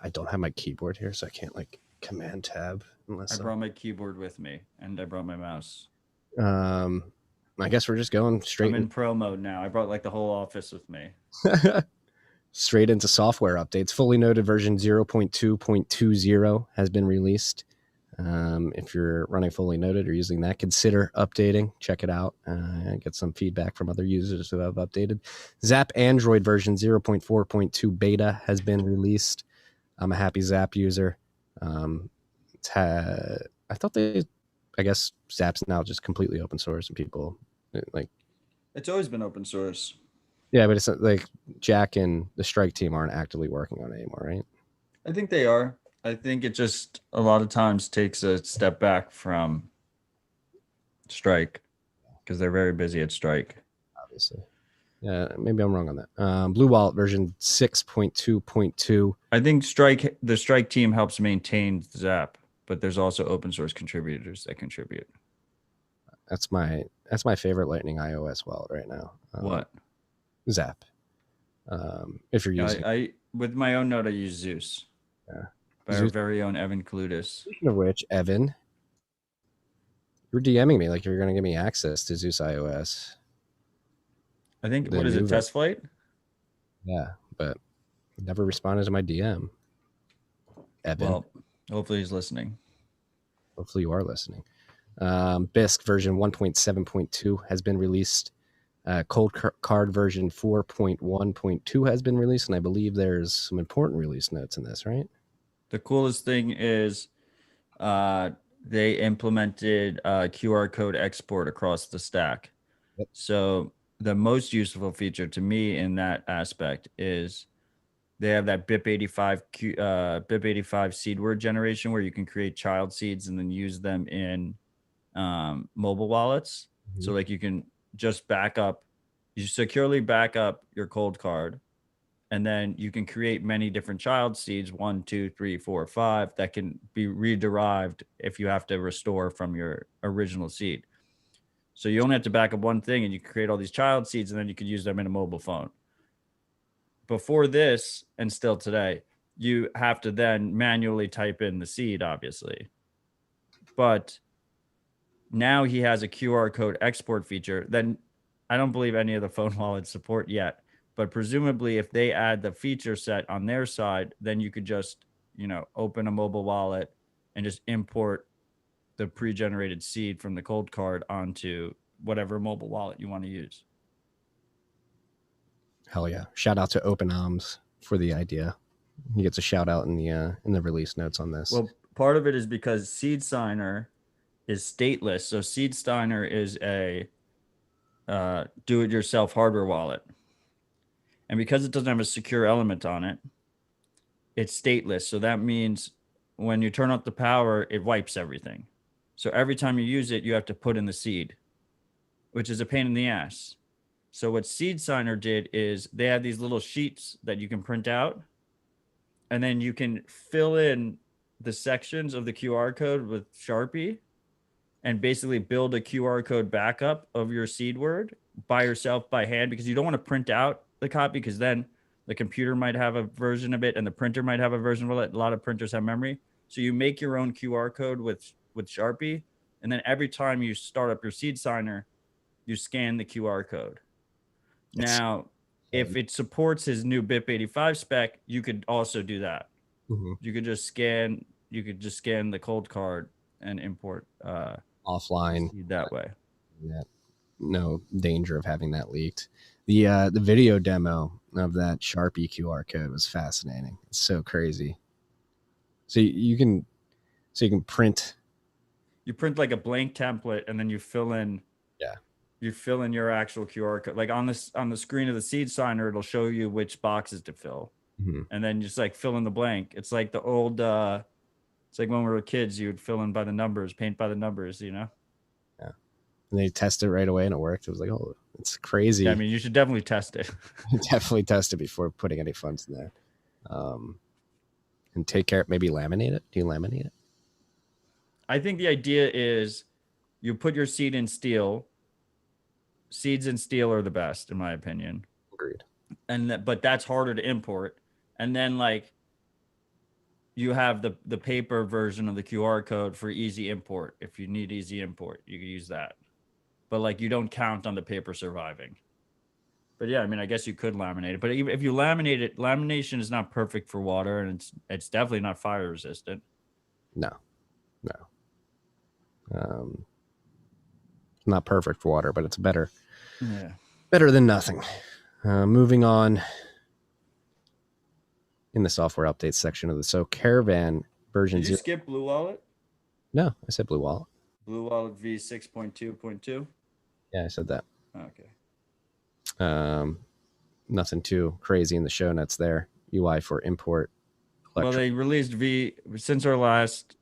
I don't have my keyboard here, so I can't like command tab unless I brought my keyboard with me and I brought my mouse. I guess we're just going straight. I'm in pro mode now. I brought like the whole office with me. Straight into software updates. Fully Noded version 0.2.20 has been released. If you're running Fully Noded or using that, consider updating. Check it out. Get some feedback from other users who have updated. Zap Android version 0.4.2 beta has been released. I'm a happy Zap user. I guess Zap's now just completely open source and people like. It's always been open source. Yeah, but it's like Jack and the Strike team aren't actively working on it anymore, right? I think they are. I think it just a lot of times takes a step back from Strike because they're very busy at Strike. Obviously. Yeah, maybe I'm wrong on that. Bluewall version 6.2.2. I think the Strike team helps maintain Zap, but there's also open source contributors that contribute. That's my favorite Lightning iOS wallet right now. What? Zap. If you're using, I with my own node, I use Zeus. Yeah. By our very own Evan Clutis. Speaking of which, Evan, you were DMing me like you were going to give me access to Zeus iOS. I think what is it? Test flight? Yeah, but never responded to my DM. Evan. Well, hopefully he's listening. Hopefully you are listening. Bisq version 1.7.2 has been released. Coldcard version 4.1.2 has been released, and I believe there's some important release notes in this, right? The coolest thing is they implemented QR code export across the stack. Yep. So the most useful feature to me in that aspect is they have that BIP85 seed word generation where you can create child seeds and then use them in mobile wallets. Mm-hmm. So like you can just you securely back up your Coldcard, and then you can create many different child seeds, 1, 2, 3, 4, 5, that can be rederived if you have to restore from your original seed. So you only have to back up one thing and you can create all these child seeds and then you can use them in a mobile phone. Before this, and still today, you have to then manually type in the seed, obviously. But now he has a QR code export feature that I don't believe any of the phone wallets support yet. But presumably if they add the feature set on their side, then you could just, open a mobile wallet and just import the pre-generated seed from the Coldcard onto whatever mobile wallet you want to use. Hell yeah. Shout out to OpenArms for the idea. He gets a shout out in the release notes on this. Well, part of it is because Seedsigner is stateless. So Seedsigner is a do-it-yourself hardware wallet. And because it doesn't have a secure element on it, it's stateless. So that means when you turn off the power, it wipes everything. So every time you use it, you have to put in the seed, which is a pain in the ass. So what Seedsigner did is they have these little sheets that you can print out, and then you can fill in the sections of the QR code with Sharpie and basically build a QR code backup of your seed word by yourself by hand, because you don't want to print out the copy, because then the computer might have a version of it and the printer might have a version of it. A lot of printers have memory. So you make your own QR code with Sharpie, and then every time you start up your Seedsigner, you scan the QR code. Now, if it supports his new BIP85 spec, you could also do that. Mm-hmm. You could just scan the Coldcard and import offline that way. Yeah. No danger of having that leaked. The video demo of that Sharpie QR code was fascinating. It's so crazy. So you can print. You print like a blank template, and then you fill in. Yeah. You fill in your actual QR code. Like on the screen of the Seedsigner, it'll show you which boxes to fill, and then just like fill in the blank. It's like the old. It's like when we were kids, you would fill in by the numbers, paint by the numbers. Yeah. And they tested it right away, and it worked. It was like, oh, it's crazy. Yeah, I mean, you should definitely test it. Definitely test it before putting any funds in there. And take care. Maybe laminate it. Do you laminate it? I think the idea is you put your seed in steel. Seeds in steel are the best, in my opinion. Agreed. But that's harder to import. And then like you have the paper version of the QR code for easy import. If you need easy import, you can use that. But like you don't count on the paper surviving. But yeah, I mean, I guess you could laminate it. But even if you laminate it, lamination is not perfect for water, and it's definitely not fire resistant. No. Not perfect for water, but it's better. Yeah. Better than nothing. Moving on in the software updates section of the Caravan version. Did you skip Blue Wallet? No, I said Blue Wallet. Blue Wallet v6.2.2. Yeah, I said that. Okay. Nothing too crazy in the show notes there. UI for import. Well, they released since our last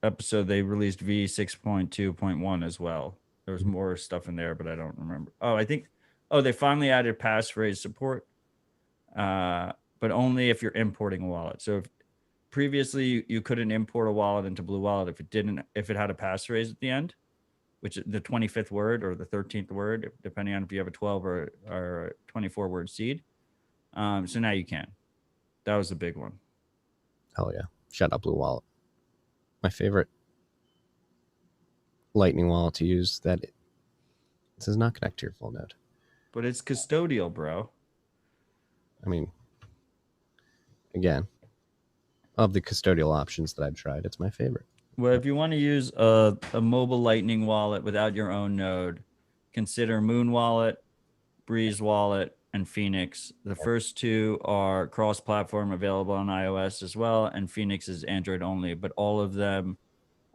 episode. They released v6.2.1 as well. There was more stuff in there, but I don't remember. They finally added passphrase support, but only if you're importing a wallet. So previously you couldn't import a wallet into Blue Wallet if it had a passphrase at the end, which is the 25th word or the 13th word, depending on if you have a 12 or a 24 word seed. So now you can. That was the big one. Hell yeah. Shout out Blue Wallet. My favorite Lightning wallet to use that it does not connect to your full node. But it's custodial, bro. I mean, again, of the custodial options that I've tried, it's my favorite. Well, if you want to use a mobile Lightning wallet without your own node, consider Moon Wallet, Breeze Wallet, and Phoenix. The first two are cross-platform, available on iOS as well, and Phoenix is Android only, but all of them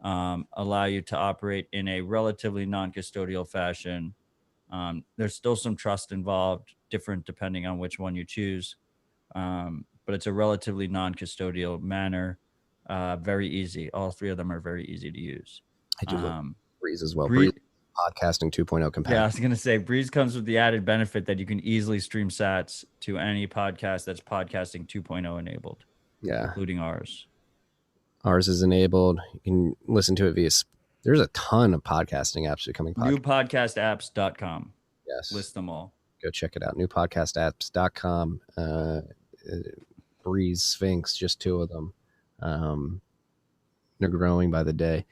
allow you to operate in a relatively non-custodial fashion. There's still some trust involved, different depending on which one you choose, but it's a relatively non-custodial manner. Very easy. All three of them are very easy to use. I do love Breeze as well. Breeze podcasting 2.0 compatible. Yeah, I was going to say Breeze comes with the added benefit that you can easily stream sats to any podcast that's podcasting 2.0 enabled. Yeah. Including ours. Ours is enabled. You can listen to it via. There's a ton of podcasting apps becoming newpodcastapps.com. Yes. List them all. Go check it out. Newpodcastapps.com. Breeze, Sphinx, just two of them. They're growing by the day.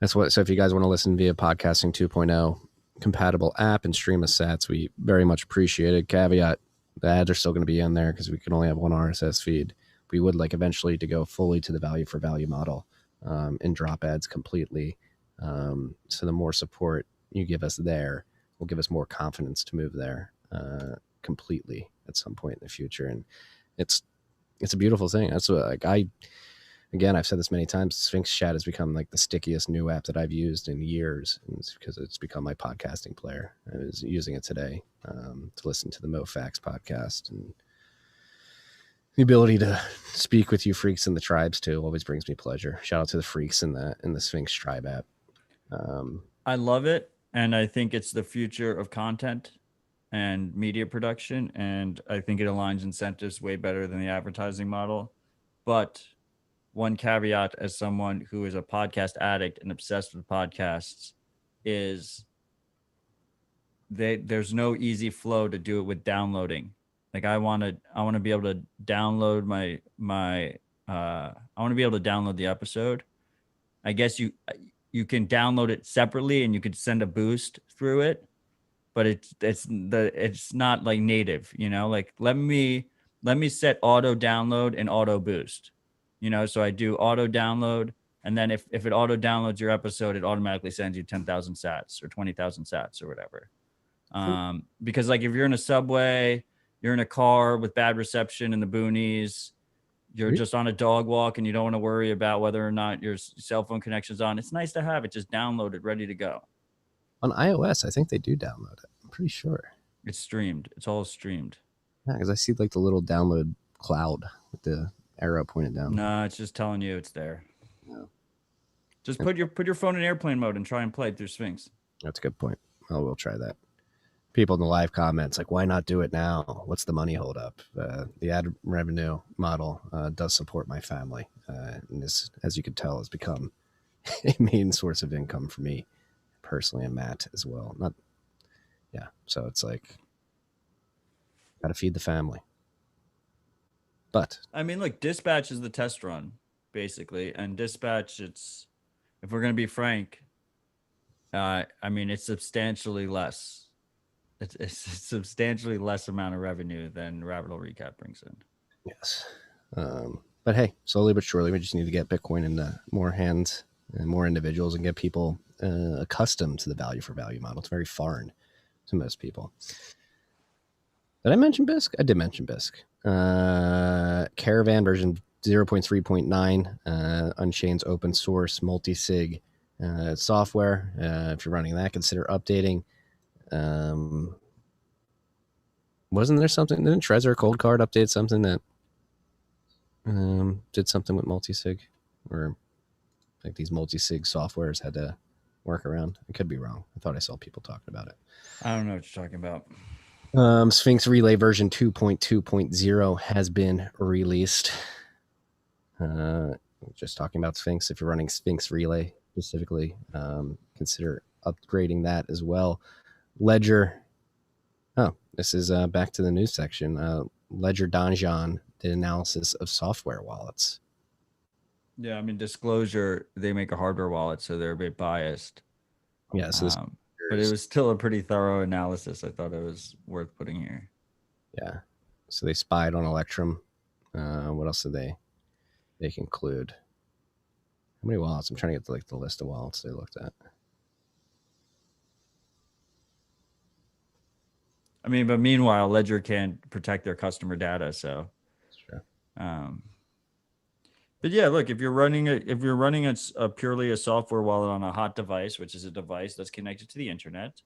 So if you guys want to listen via podcasting 2.0 compatible app and stream us sats, we very much appreciate it. Caveat, the ads are still going to be in there because we can only have one RSS feed. We would like eventually to go fully to the value for value model and drop ads completely. So the more support you give us there will give us more confidence to move there completely at some point in the future. And it's a beautiful thing. That's what I've said this many times, Sphinx Chat has become like the stickiest new app that I've used in years. And it's because it's become my podcasting player. I was using it today to listen to the MoFax podcast, and the ability to speak with you freaks in the tribes too always brings me pleasure. Shout out to the freaks in the Sphinx Tribe app. I love it, and I think it's the future of content and media production, and I think it aligns incentives way better than the advertising model. But one caveat as someone who is a podcast addict and obsessed with podcasts is there's no easy flow to do it with downloading. Like I want to be able to download I want to be able to download the episode. I guess you can download it separately and you could send a boost through it, but it's not like native, you know, like let me set auto download and auto boost, you know, so I do auto download, and then if it auto downloads your episode, it automatically sends you 10,000 sats or 20,000 sats or whatever. Because like if you're in a subway, you're in a car with bad reception in the boonies, you're just on a dog walk and you don't want to worry about whether or not your cell phone connection's on, it's nice to have it just downloaded, ready to go. On iOS, I think they do download it. I'm pretty sure. It's streamed. It's all streamed. Yeah, because I see like the little download cloud with the arrow pointed down. No, it's just telling you it's there. No. Just put your phone in airplane mode and try and play it through Sphinx. That's a good point. Well, we'll try that. People in the live comments like, why not do it now? What's the money hold up? The ad revenue model does support my family, and this, as you can tell, has become a main source of income for me personally, and Matt as well. So it's like, gotta feed the family. But I mean, look, Dispatch is the test run basically, and Dispatch, if we're gonna be frank, I mean, it's substantially less. It's a substantially less amount of revenue than Rabbit Hole Recap brings in. Yes. But hey, slowly but surely, we just need to get Bitcoin into more hands and more individuals and get people accustomed to the value for value model. It's very foreign to most people. Did I mention BISC? I did mention BISC. Caravan version 0.3.9, Unchained's open source multi-sig software. If you're running that, consider updating. Wasn't there something? Didn't Trezor Coldcard update something that did something with multi-sig, or like these multi-sig softwares had to work around? I could be wrong. I thought I saw people talking about it. I don't know what you're talking about. Sphinx Relay version 2.2.0 has been released. Just talking about Sphinx. If you're running Sphinx Relay specifically, consider upgrading that as well. Ledger. Oh, this is back to the news section. Ledger Donjon did analysis of software wallets. Yeah, I mean, disclosure, they make a hardware wallet, so they're a bit biased. Yeah, so but it was still a pretty thorough analysis. I thought it was worth putting here. Yeah. So they spied on Electrum. What else did they conclude? How many wallets? I'm trying to get the list of wallets they looked at. I mean, but meanwhile, Ledger can't protect their customer data, so. That's true. But yeah, look, if you're running a purely a software wallet on a hot device, which is a device that's connected to the internet,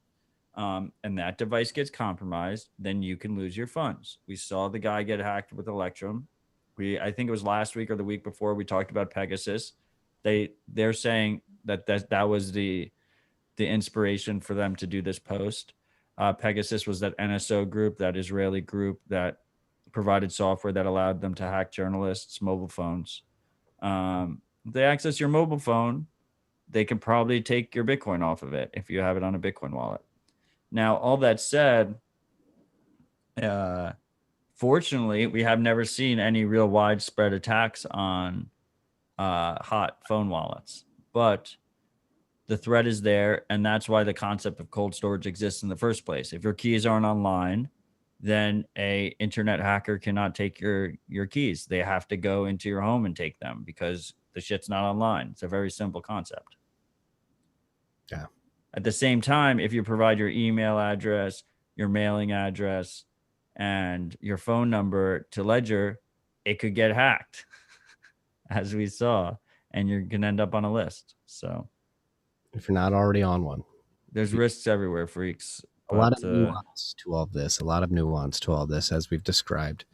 and that device gets compromised, then you can lose your funds. We saw the guy get hacked with Electrum. I think it was last week or the week before, we talked about Pegasus. They're saying that was the inspiration for them to do this post. Pegasus was that NSO group, that Israeli group that provided software that allowed them to hack journalists' mobile phones. If they access your mobile phone, they can probably take your Bitcoin off of it if you have it on a Bitcoin wallet. Now, all that said, fortunately, we have never seen any real widespread attacks on hot phone wallets, but the threat is there, and that's why the concept of cold storage exists in the first place. If your keys aren't online, then a internet hacker cannot take your keys. They have to go into your home and take them because the shit's not online. It's a very simple concept. Yeah. At the same time, if you provide your email address, your mailing address, and your phone number to Ledger, it could get hacked, as we saw, and you're going to end up on a list. So if you're not already on one, there's risks everywhere, freaks. A lot of nuance to all this, as we've described.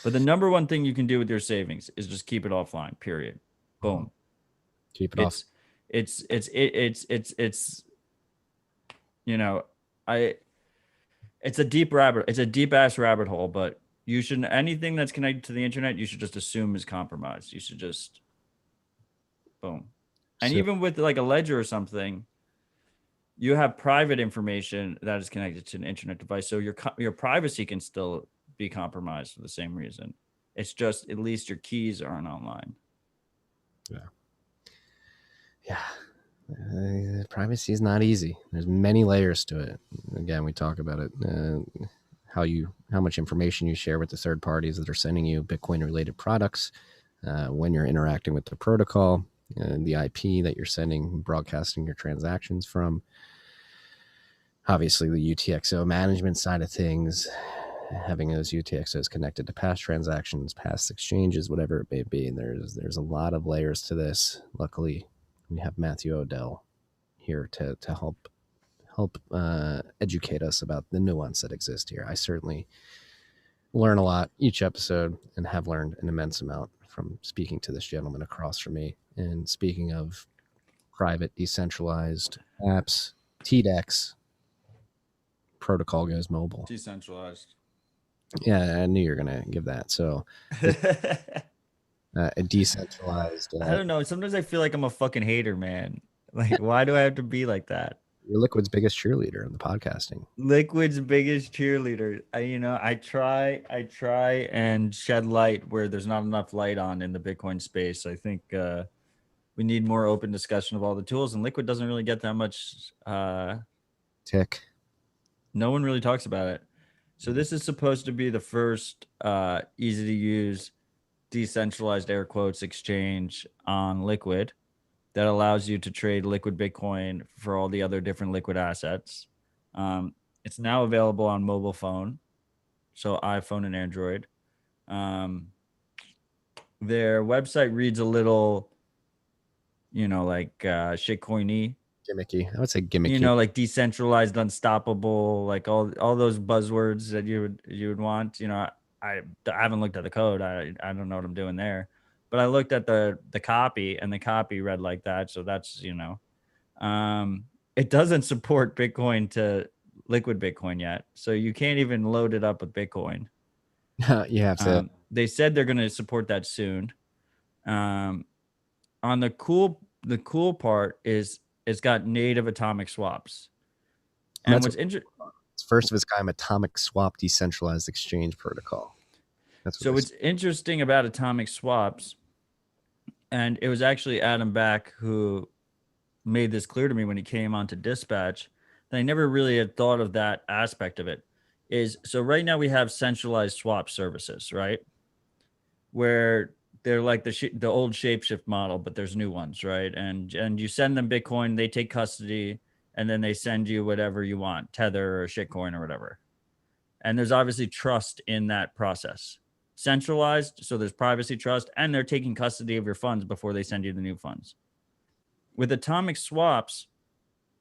But the number one thing you can do with your savings is just keep it offline, period. Boom. Keep it off. It's you know, it's a deep ass rabbit hole, but you shouldn't, anything that's connected to the internet, you should just assume is compromised. You should just Boom. And So, even with like a ledger or something, you have private information that is connected to an internet device. So your privacy can still be compromised for the same reason. It's just at least your keys aren't online. yeah, privacy is not easy. There's many layers to it. Again, we talk about it. How much information you share with the third parties that are sending you Bitcoin related products, when you're interacting with the protocol, the IP that you're sending, broadcasting your transactions from. Obviously, the UTXO management side of things, having those UTXOs connected to past transactions, past exchanges, whatever it may be. And there's a lot of layers to this. Luckily, we have Matthew Odell here to help educate us about the nuance that exists here. I certainly learn a lot each episode and have learned an immense amount from speaking to this gentleman across from me. And speaking of private, decentralized apps, TDEX, protocol goes mobile. Decentralized. Yeah, I knew you were going to give that. So a decentralized. I don't know. Sometimes I feel like I'm a fucking hater, man. Like, why do I have to be like that? You're Liquid's biggest cheerleader in the podcasting. Liquid's biggest cheerleader. I try and shed light where there's not enough light on in the Bitcoin space. I think we need more open discussion of all the tools, and Liquid doesn't really get that much. Tick. No one really talks about it. So this is supposed to be the first easy to use decentralized air quotes exchange on Liquid that allows you to trade liquid Bitcoin for all the other different liquid assets. It's now available on mobile phone, so iPhone and Android. Their website reads a little, like shitcoiny. Gimmicky. I would say gimmicky. Like decentralized, unstoppable, like all those buzzwords that you would want. I haven't looked at the code. I don't know what I'm doing there. But I looked at the copy, and the copy read like that. So that's, it doesn't support Bitcoin to liquid Bitcoin yet. So you can't even load it up with Bitcoin. You have to. They said they're going to support that soon. On the cool part is it's got native atomic swaps. And what's interesting, it's first of its kind atomic swap decentralized exchange protocol. So what's interesting about atomic swaps, and it was actually Adam Back who made this clear to me when he came on to Dispatch, that I never really had thought of that aspect of it, is so right now we have centralized swap services, right? Where they're like the old Shapeshift model, but there's new ones, right? And you send them Bitcoin, they take custody, and then they send you whatever you want, Tether or shitcoin or whatever. And there's obviously trust in that process. Centralized, so there's privacy, trust, and they're taking custody of your funds before they send you the new funds. With atomic swaps,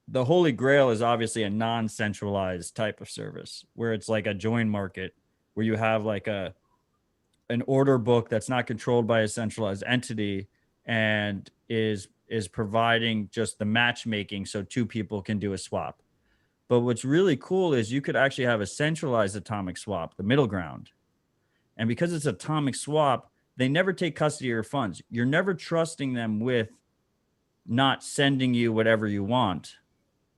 the holy grail is obviously a non-centralized type of service where it's like a join market, where you have like an order book that's not controlled by a centralized entity and is providing just the matchmaking so two people can do a swap. But what's really cool is you could actually have a centralized atomic swap, the middle ground. And because it's atomic swap, they never take custody of your funds. You're never trusting them with not sending you whatever you want.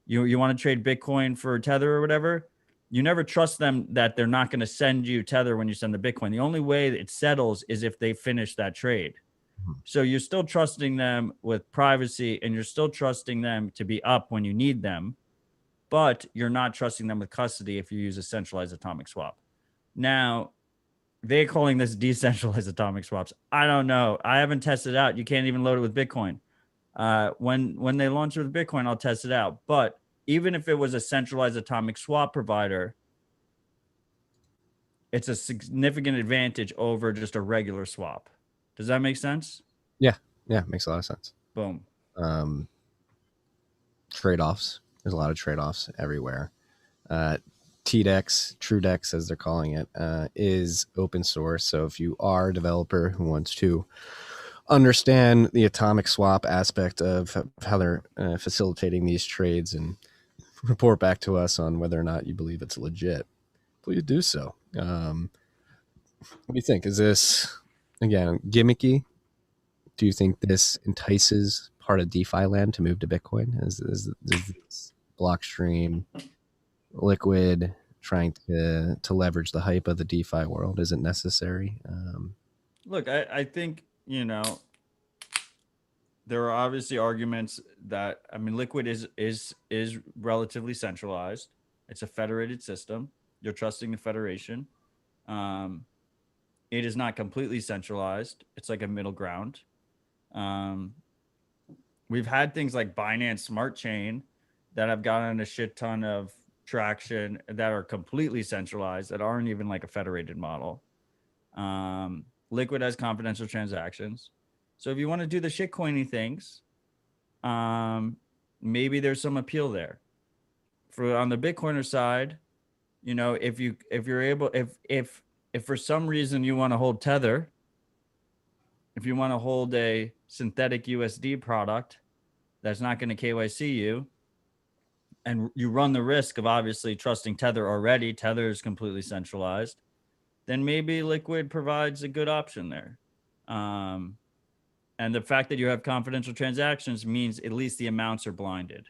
You want to trade Bitcoin for Tether or whatever, you never trust them that they're not going to send you Tether when you send the Bitcoin. The only way it settles is if they finish that trade. So you're still trusting them with privacy, and you're still trusting them to be up when you need them, but you're not trusting them with custody if you use a centralized atomic swap. Now, they're calling this decentralized atomic swaps. I don't know. I haven't tested it out. You can't even load it with Bitcoin. When they launch it with Bitcoin, I'll test it out. But even if it was a centralized atomic swap provider, it's a significant advantage over just a regular swap. Does that make sense? Yeah, makes a lot of sense. Boom. Trade-offs. There's a lot of trade-offs everywhere. TDEX, TrueDEX, as they're calling it, is open source. So if you are a developer who wants to understand the atomic swap aspect of how they're facilitating these trades and report back to us on whether or not you believe it's legit, please do so. What do you think? Is this, again, gimmicky? Do you think this entices part of DeFi land to move to Bitcoin? Is this Blockstream, Liquid trying to leverage the hype of the DeFi world? Is it necessary? Look, I think, there are obviously arguments that, I mean, Liquid is relatively centralized. It's a federated system. You're trusting the federation. It is not completely centralized. It's like a middle ground. We've had things like Binance Smart Chain that have gotten a shit ton of traction that are completely centralized, that aren't even like a federated model. Liquid has confidential transactions. So if you want to do the shitcoiny things, maybe there's some appeal there. For on the Bitcoiner side, if for some reason you want to hold Tether, if you want to hold a synthetic USD product that's not going to KYC you, and you run the risk of obviously trusting Tether already, Tether is completely centralized, then maybe Liquid provides a good option there. And the fact that you have confidential transactions means at least the amounts are blinded.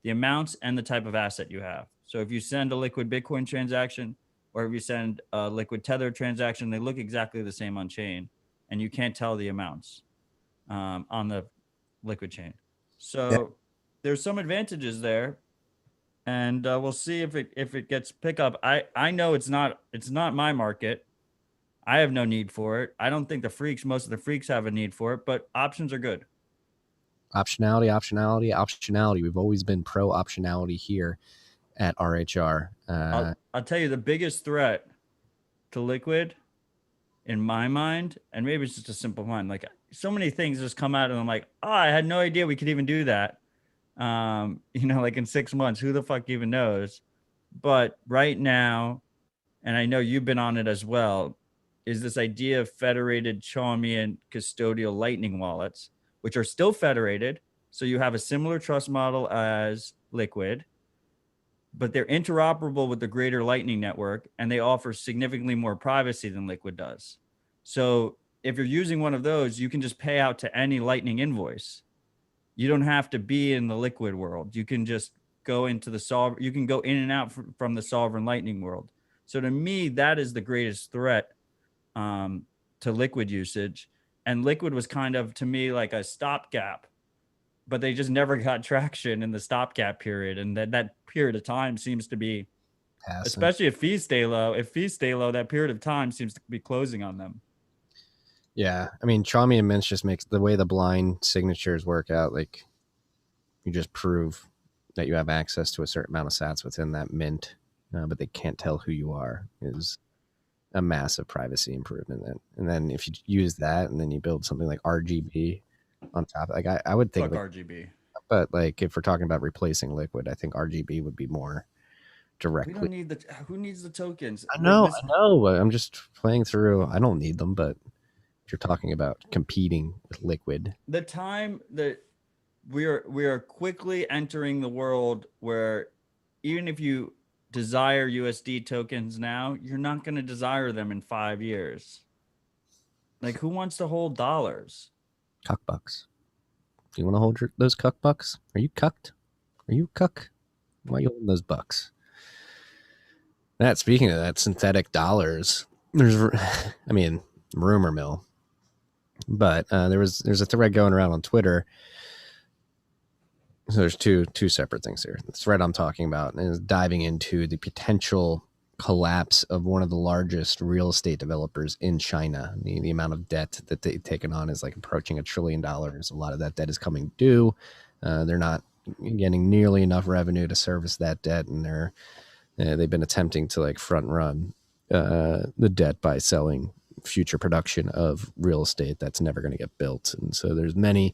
The amounts and the type of asset you have. So if you send a Liquid Bitcoin transaction, or if you send a Liquid Tether transaction, they look exactly the same on chain, and you can't tell the amounts on the Liquid chain. So there's some advantages there, and we'll see if it gets pickup. I know it's not my market. I have no need for it. I don't think most of the freaks have a need for it, but options are good. Optionality. We've always been pro optionality here at RHR. I'll tell you the biggest threat to Liquid, in my mind, and maybe it's just a simple mind, like so many things just come out and I'm like, oh, I had no idea we could even do that. Like in 6 months, who the fuck even knows? But right now, and I know you've been on it as well, is this idea of federated Chaumian custodial Lightning wallets, which are still federated. So you have a similar trust model as Liquid, but they're interoperable with the greater Lightning network, and they offer significantly more privacy than Liquid does. So if you're using one of those, you can just pay out to any Lightning invoice. You don't have to be in the Liquid world. You can just go into the you can go in and out from the sovereign Lightning world. So to me, that is the greatest threat to Liquid usage. And Liquid was kind of, to me, like a stopgap, but they just never got traction in the stopgap period. And that period of time seems to be, especially if fees stay low, that period of time seems to be closing on them. Yeah. I mean, Chaumian mints just makes the way the blind signatures work out. Like you just prove that you have access to a certain amount of sats within that mint, but they can't tell who you are, is a massive privacy improvement. And then if you use that and then you build something like RGB on top, like I would think like RGB, but like if we're talking about replacing Liquid, I think RGB would be more directly. We don't need who needs the tokens? I know. I'm just playing through. I don't need them, but if you're talking about competing with Liquid, the time that we are quickly entering the world where even if you desire USD tokens now, you're not going to desire them in 5 years. Like, who wants to hold dollars? Cuck bucks. Do you want to hold those cuck bucks? Are you cucked? Are you cuck? Why are you holding those bucks? Speaking of that, synthetic dollars, there's, I mean, rumor mill, but there's a thread going around on Twitter. So there's two separate things here. The thread I'm talking about is diving into the potential collapse of one of the largest real estate developers in China. The amount of debt that they've taken on is like approaching $1 trillion. A lot of that debt is coming due. They're not getting nearly enough revenue to service that debt, and they've been attempting to like front run the debt by selling future production of real estate that's never going to get built. And so there's many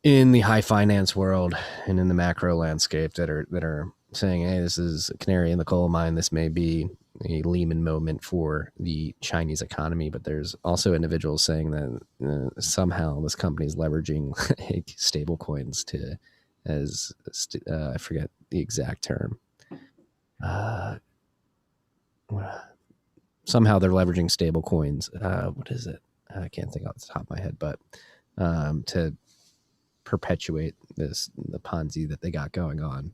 in the high finance world and in the macro landscape that are saying, hey, this is a canary in the coal mine. This may be a Lehman moment for the Chinese economy. But there's also individuals saying that somehow this company is leveraging stable coins I forget the exact term. Somehow they're leveraging stable coins. What is it? I can't think off the top of my head, but to perpetuate the Ponzi that they got going on.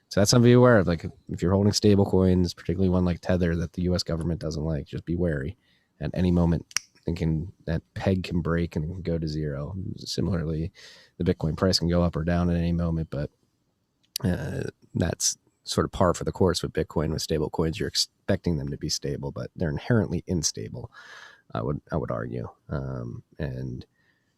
So that's something to be aware of. Like if you're holding stable coins, particularly one like Tether that the U.S. government doesn't like, just be wary. At any moment, that peg can break and it can go to zero. Similarly, the Bitcoin price can go up or down at any moment, but that's sort of par for the course with Bitcoin. With stable coins, you're expecting them to be stable, but they're inherently unstable. I would argue, and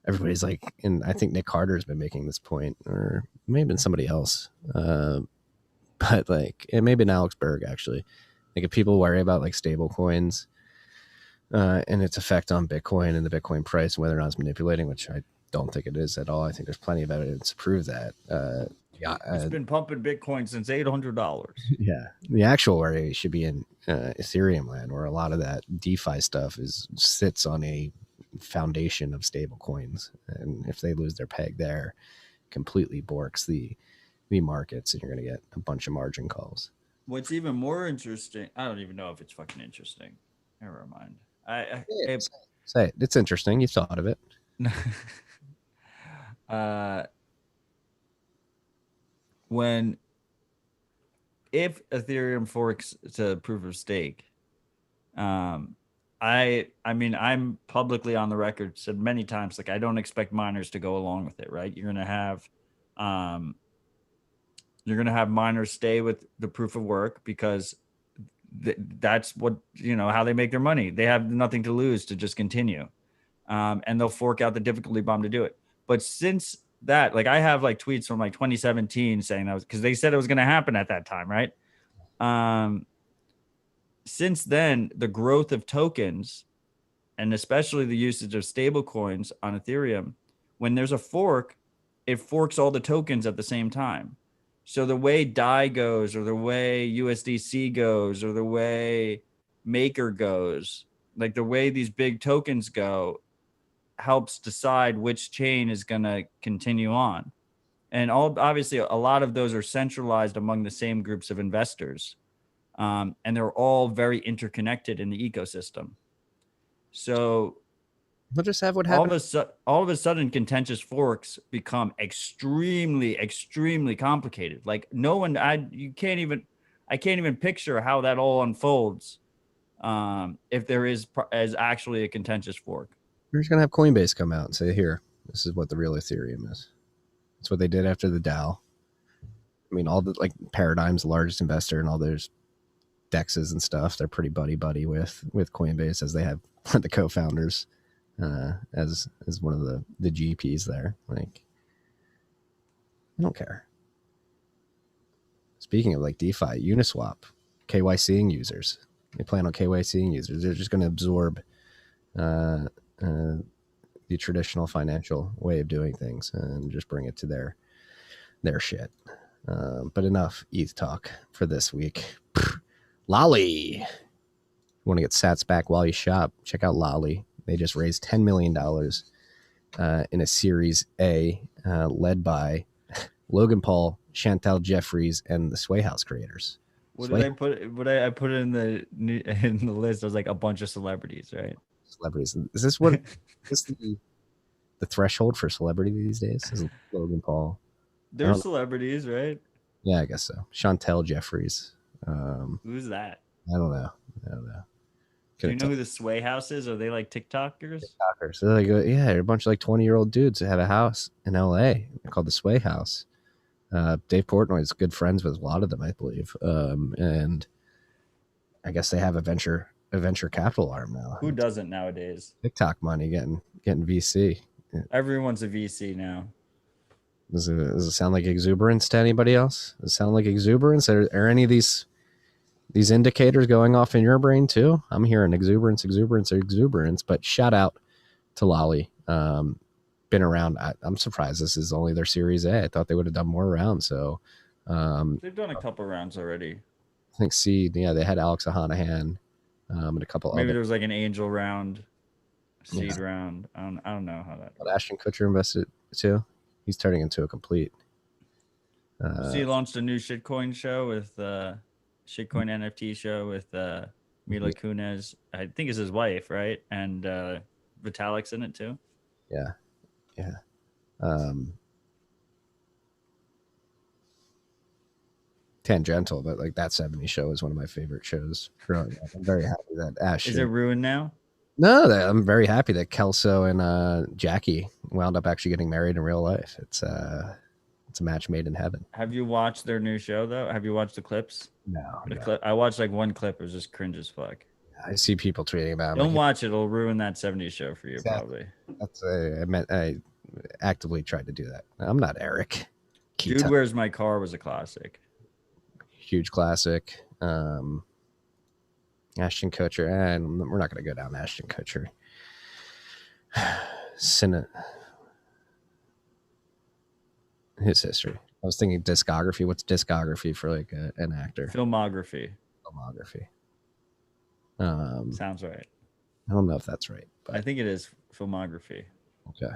everybody's like, and I think Nick Carter has been making this point, or maybe somebody else, but like it may have been Alex Berg actually. Like if people worry about like stable coins and its effect on Bitcoin and the Bitcoin price and whether or not it's manipulating, which I don't think it is at all. I think there's plenty of evidence to prove that. It's been pumping Bitcoin since $800. Yeah, the actual worry should be in Ethereum land, where a lot of that DeFi stuff sits on a foundation of stable coins, and if they lose their peg there, completely borks the markets, and you're going to get a bunch of margin calls. What's even more interesting, I don't even know if it's fucking interesting. Never mind. Say it. It's interesting. You thought of it. If Ethereum forks to proof of stake, I mean, I'm publicly on the record said many times, like I don't expect miners to go along with it, right? You're gonna have miners stay with the proof of work because that's what, how they make their money. They have nothing to lose to just continue, and they'll fork out the difficulty bomb to do it. But since that, like I have like tweets from like 2017 saying that was because they said it was going to happen at that time, right? Since then, the growth of tokens and especially the usage of stable coins on Ethereum, when there's a fork, it forks all the tokens at the same time. So the way DAI goes, or the way USDC goes, or the way Maker goes, like the way these big tokens go, helps decide which chain is going to continue on. And obviously, a lot of those are centralized among the same groups of investors. And they're all very interconnected in the ecosystem. So we'll just have what happens. All of a sudden, contentious forks become extremely, extremely complicated. Like I can't even picture how that all unfolds if there is actually a contentious fork. You're just gonna have Coinbase come out and say, "Here, this is what the real Ethereum is." That's what they did after the DAO. I mean, all the like Paradigm's the largest investor and all those dexes and stuff. They're pretty buddy with Coinbase, as they have the co-founders as one of the GPs there. Like, I don't care. Speaking of like DeFi, Uniswap, KYCing users. They plan on KYCing users. They're just going to absorb the traditional financial way of doing things and just bring it to their shit. But enough ETH talk for this week. Lolly. You want to get sats back while you shop? Check out Lolly. They just raised $10 million in a Series A led by Logan Paul, Chantal Jeffries, and the Sway House creators. Did I put? What I put in the list? I was like a bunch of celebrities, right? Celebrities. Is this what is the threshold for celebrity these days? Is Logan Paul? They're celebrities, right? Yeah, I guess so. Chantal Jeffries. Who's that? I don't know. Do you know who the Sway House is? Are they like TikTokers? TikTokers. They're like, they're a bunch of like 20-year-old dudes that have a house in LA. They're called the Sway House. Dave Portnoy is good friends with a lot of them, I believe. And I guess they have a venture capital arm now. Who doesn't nowadays? TikTok money getting VC. Everyone's a VC now. Does it sound like exuberance to anybody else? Does it sound like exuberance? Are any of these indicators going off in your brain too? I'm hearing exuberance. But shout out to Lolly. Been around. I'm surprised this is only their Series A. I thought they would have done more rounds. So they've done a couple rounds already. I think Seed. Yeah, they had Alex Ohanahan and a couple. Maybe there was like an angel round, seed round. I don't know how that. But Ashton Kutcher invested too. He's turning into a complete. He launched a new shitcoin show with shitcoin NFT show with Mila Kunis. I think is his wife, right? And Vitalik's in it too. Yeah. Tangential, but like that 70s show is one of my favorite shows growing up. I'm very happy that Ash. Is it ruined now? No, I'm very happy that Kelso and Jackie wound up actually getting married in real life. It's a match made in heaven. Have you watched their new show though? Have you watched the clips? No. I watched like one clip. It was just cringe as fuck. I see people tweeting about it. Don't watch it. It'll ruin that 70s show for you, exactly. Probably. I actively tried to do that. I'm not Eric. Dude, Where's My Car was a classic. Huge classic. Ashton Kutcher, and we're not going to go down Ashton Kutcher. His history. I was thinking discography. What's discography for like an actor? Filmography. Sounds right. I don't know if that's right, but I think it is filmography. Okay.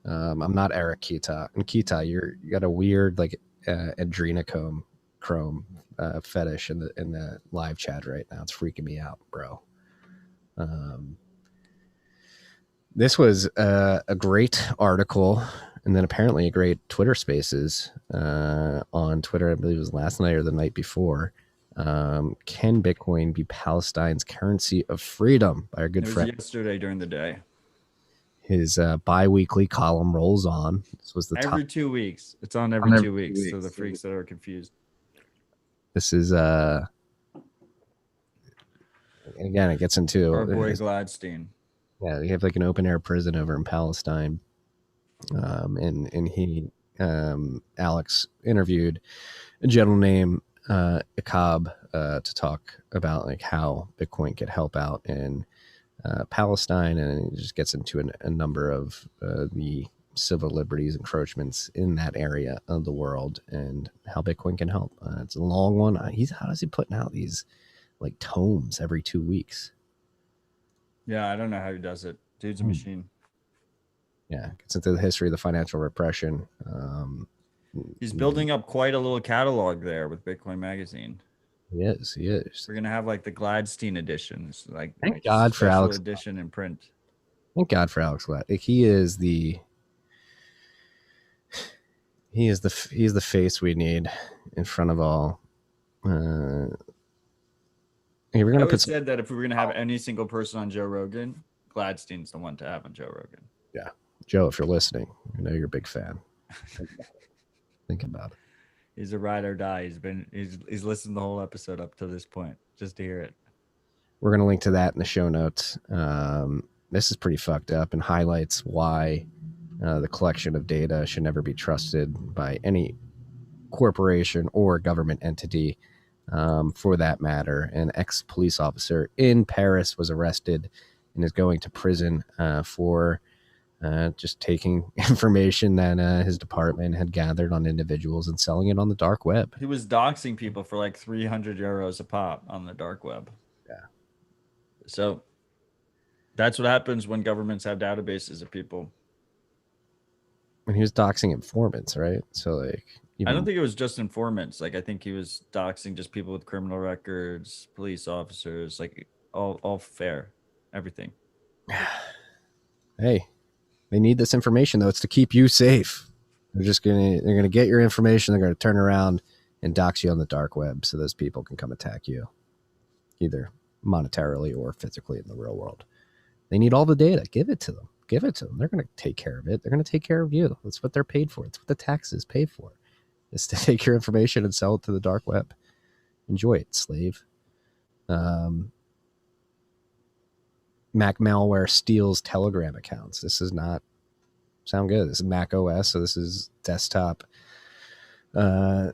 I'm not Eric Kita. And Kita, you got a weird like adrenochrome fetish in the live chat right now. It's freaking me out, bro. This was a great article, and then apparently a great Twitter Spaces on Twitter. I believe it was last night or the night before. Can Bitcoin be Palestine's currency of freedom? By our good friend. Yesterday during the day. His bi-weekly column rolls on. This was the every 2 weeks. It's on every 2 weeks. So the freaks that are confused. This is again, it gets into our boy Gladstein. Yeah, we have like an open air prison over in Palestine, and he Alex interviewed a gentleman named Akab to talk about like how Bitcoin could help out in Palestine, and it just gets into a number of the civil liberties encroachments in that area of the world and how Bitcoin can help. It's a long one. How is he putting out these like tomes every 2 weeks? Yeah, I don't know how he does it. Dude's a machine. Yeah, gets into the history of the financial repression. He's building up quite a little catalog there with Bitcoin Magazine. He is. We're gonna have like the Gladstein editions, thank God for Alex edition in print. Thank God for Alex Glad. He is the face we need in front of all. We're gonna said that if we were gonna have any single person on Joe Rogan, Gladstein's the one to have on Joe Rogan. Yeah, Joe, if you're listening, I know you're a big fan. Think about it. He's a ride or die. He's listened the whole episode up to this point just to hear it. We're gonna link to that in the show notes. This is pretty fucked up and highlights why the collection of data should never be trusted by any corporation or government entity. For that matter, an ex-police officer in Paris was arrested and is going to prison for just taking information that his department had gathered on individuals and selling it on the dark web. He was doxing people for like 300 euros a pop on the dark web. Yeah. So that's what happens when governments have databases of people. And he was doxing informants, right? So like, I don't think it was just informants. Like I think he was doxing just people with criminal records, police officers, like all fair, everything. Hey, they need this information though. It's to keep you safe. They're gonna get your information. They're gonna turn around and dox you on the dark web, so those people can come attack you, either monetarily or physically in the real world. They need all the data. Give it to them. They're going to take care of it. They're going to take care of you. That's what they're paid for. It's what the taxes pay for, is to take your information and sell it to the dark web. Enjoy it, slave. Mac malware steals Telegram accounts. This does not sound good. This is Mac OS, so this is desktop. There's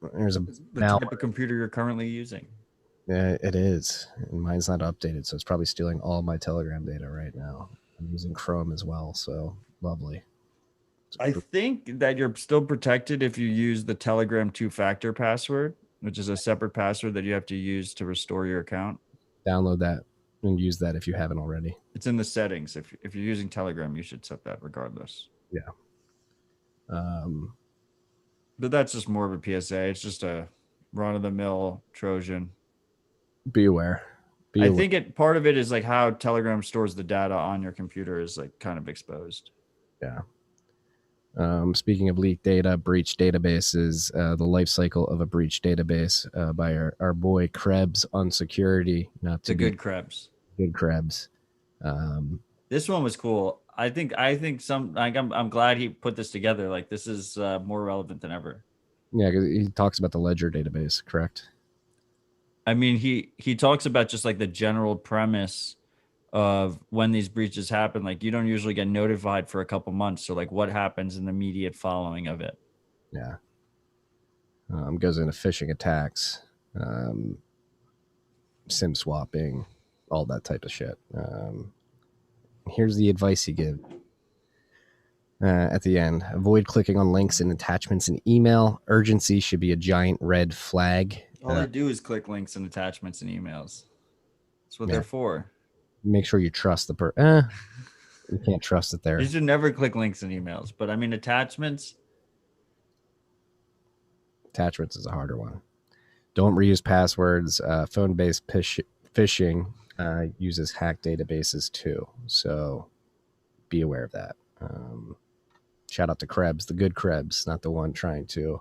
the type of computer you're currently using. It is. And mine's not updated, so it's probably stealing all my Telegram data right now. I'm using Chrome as well, so lovely. I think that you're still protected if you use the Telegram 2-factor password, which is a separate password that you have to use to restore your account. Download that and use that if you haven't already. It's in the settings. If you're using Telegram, you should set that regardless. Yeah. But that's just more of a PSA. It's just a run-of-the-mill Trojan. Be aware. I think part of it is like how Telegram stores the data on your computer is like kind of exposed. Yeah. Speaking of leaked data, breach databases, the life cycle of a breach database by our boy Krebs on security. Not to The good Krebs. Good Krebs. This one was cool. I think I'm glad he put this together. Like this is more relevant than ever. Yeah, because he talks about the ledger database, correct? I mean, he talks about just like the general premise of when these breaches happen. Like you don't usually get notified for a couple months. So like what happens in the immediate following of it? Yeah. Goes into phishing attacks, SIM swapping, all that type of shit. Here's the advice he gives. At the end, avoid clicking on links and attachments in email. Urgency should be a giant red flag. All I do is click links and attachments in emails. That's what they're for. Make sure you trust the person. You can't trust it there. You should never click links in emails. But I mean, attachments is a harder one. Don't reuse passwords. Phone-based phishing uses hacked databases too. So be aware of that. Shout out to Krebs, the good Krebs, not the one trying to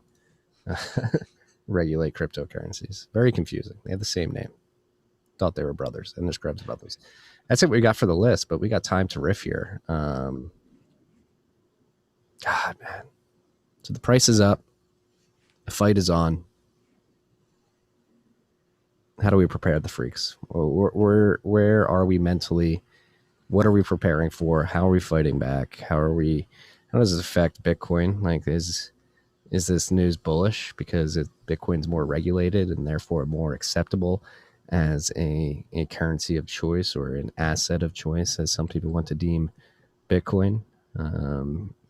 regulate cryptocurrencies. Very confusing. They have the same name. Thought they were brothers, and there's Krebs brothers. That's it we got for the list, but we got time to riff here. God, man. So the price is up. The fight is on. How do we prepare the freaks? Where are we mentally? What are we preparing for? How are we fighting back? How does it affect Bitcoin? Like, is this news bullish because Bitcoin's more regulated and therefore more acceptable as a currency of choice or an asset of choice, as some people want to deem Bitcoin?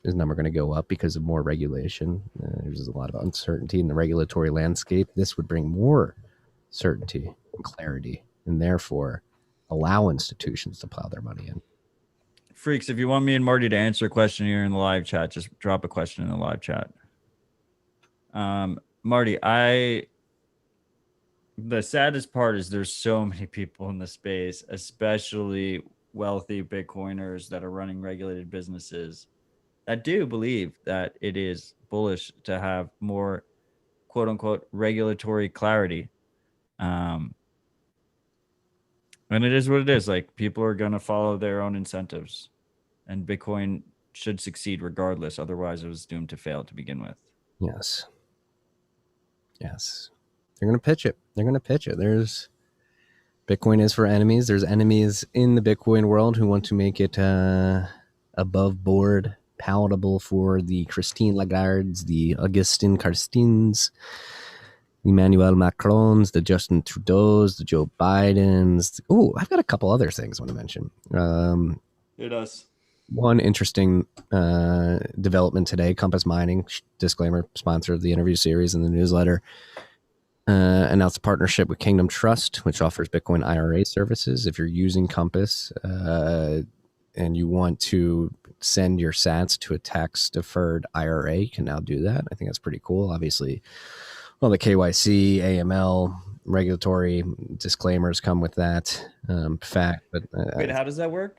Is number going to go up because of more regulation? There's a lot of uncertainty in the regulatory landscape. This would bring more certainty and clarity, and therefore allow institutions to plow their money in. Freaks, if you want me and Marty to answer a question here in the live chat, just drop a question in the live chat. Marty, the saddest part is there's so many people in the space, especially wealthy Bitcoiners that are running regulated businesses, that do believe that it is bullish to have more quote unquote regulatory clarity. And it is what it is. Like, people are going to follow their own incentives, and Bitcoin should succeed regardless. Otherwise it was doomed to fail to begin with. Yes. They're going to pitch it. There's Bitcoin is for enemies. There's enemies in the Bitcoin world who want to make it above board, palatable for the Christine Lagardes, the Augustin Carstins, the Emmanuel Macrons, the Justin Trudeaus, the Joe Bidens. Oh, I've got a couple other things I want to mention. It does. One interesting development today, Compass Mining, disclaimer, sponsor of the interview series and the newsletter, announced a partnership with Kingdom Trust, which offers Bitcoin IRA services. If you're using Compass and you want to send your sats to a tax-deferred IRA, you can now do that. I think that's pretty cool. Obviously, well, the KYC, AML, regulatory disclaimers come with that fact. But wait, how does that work?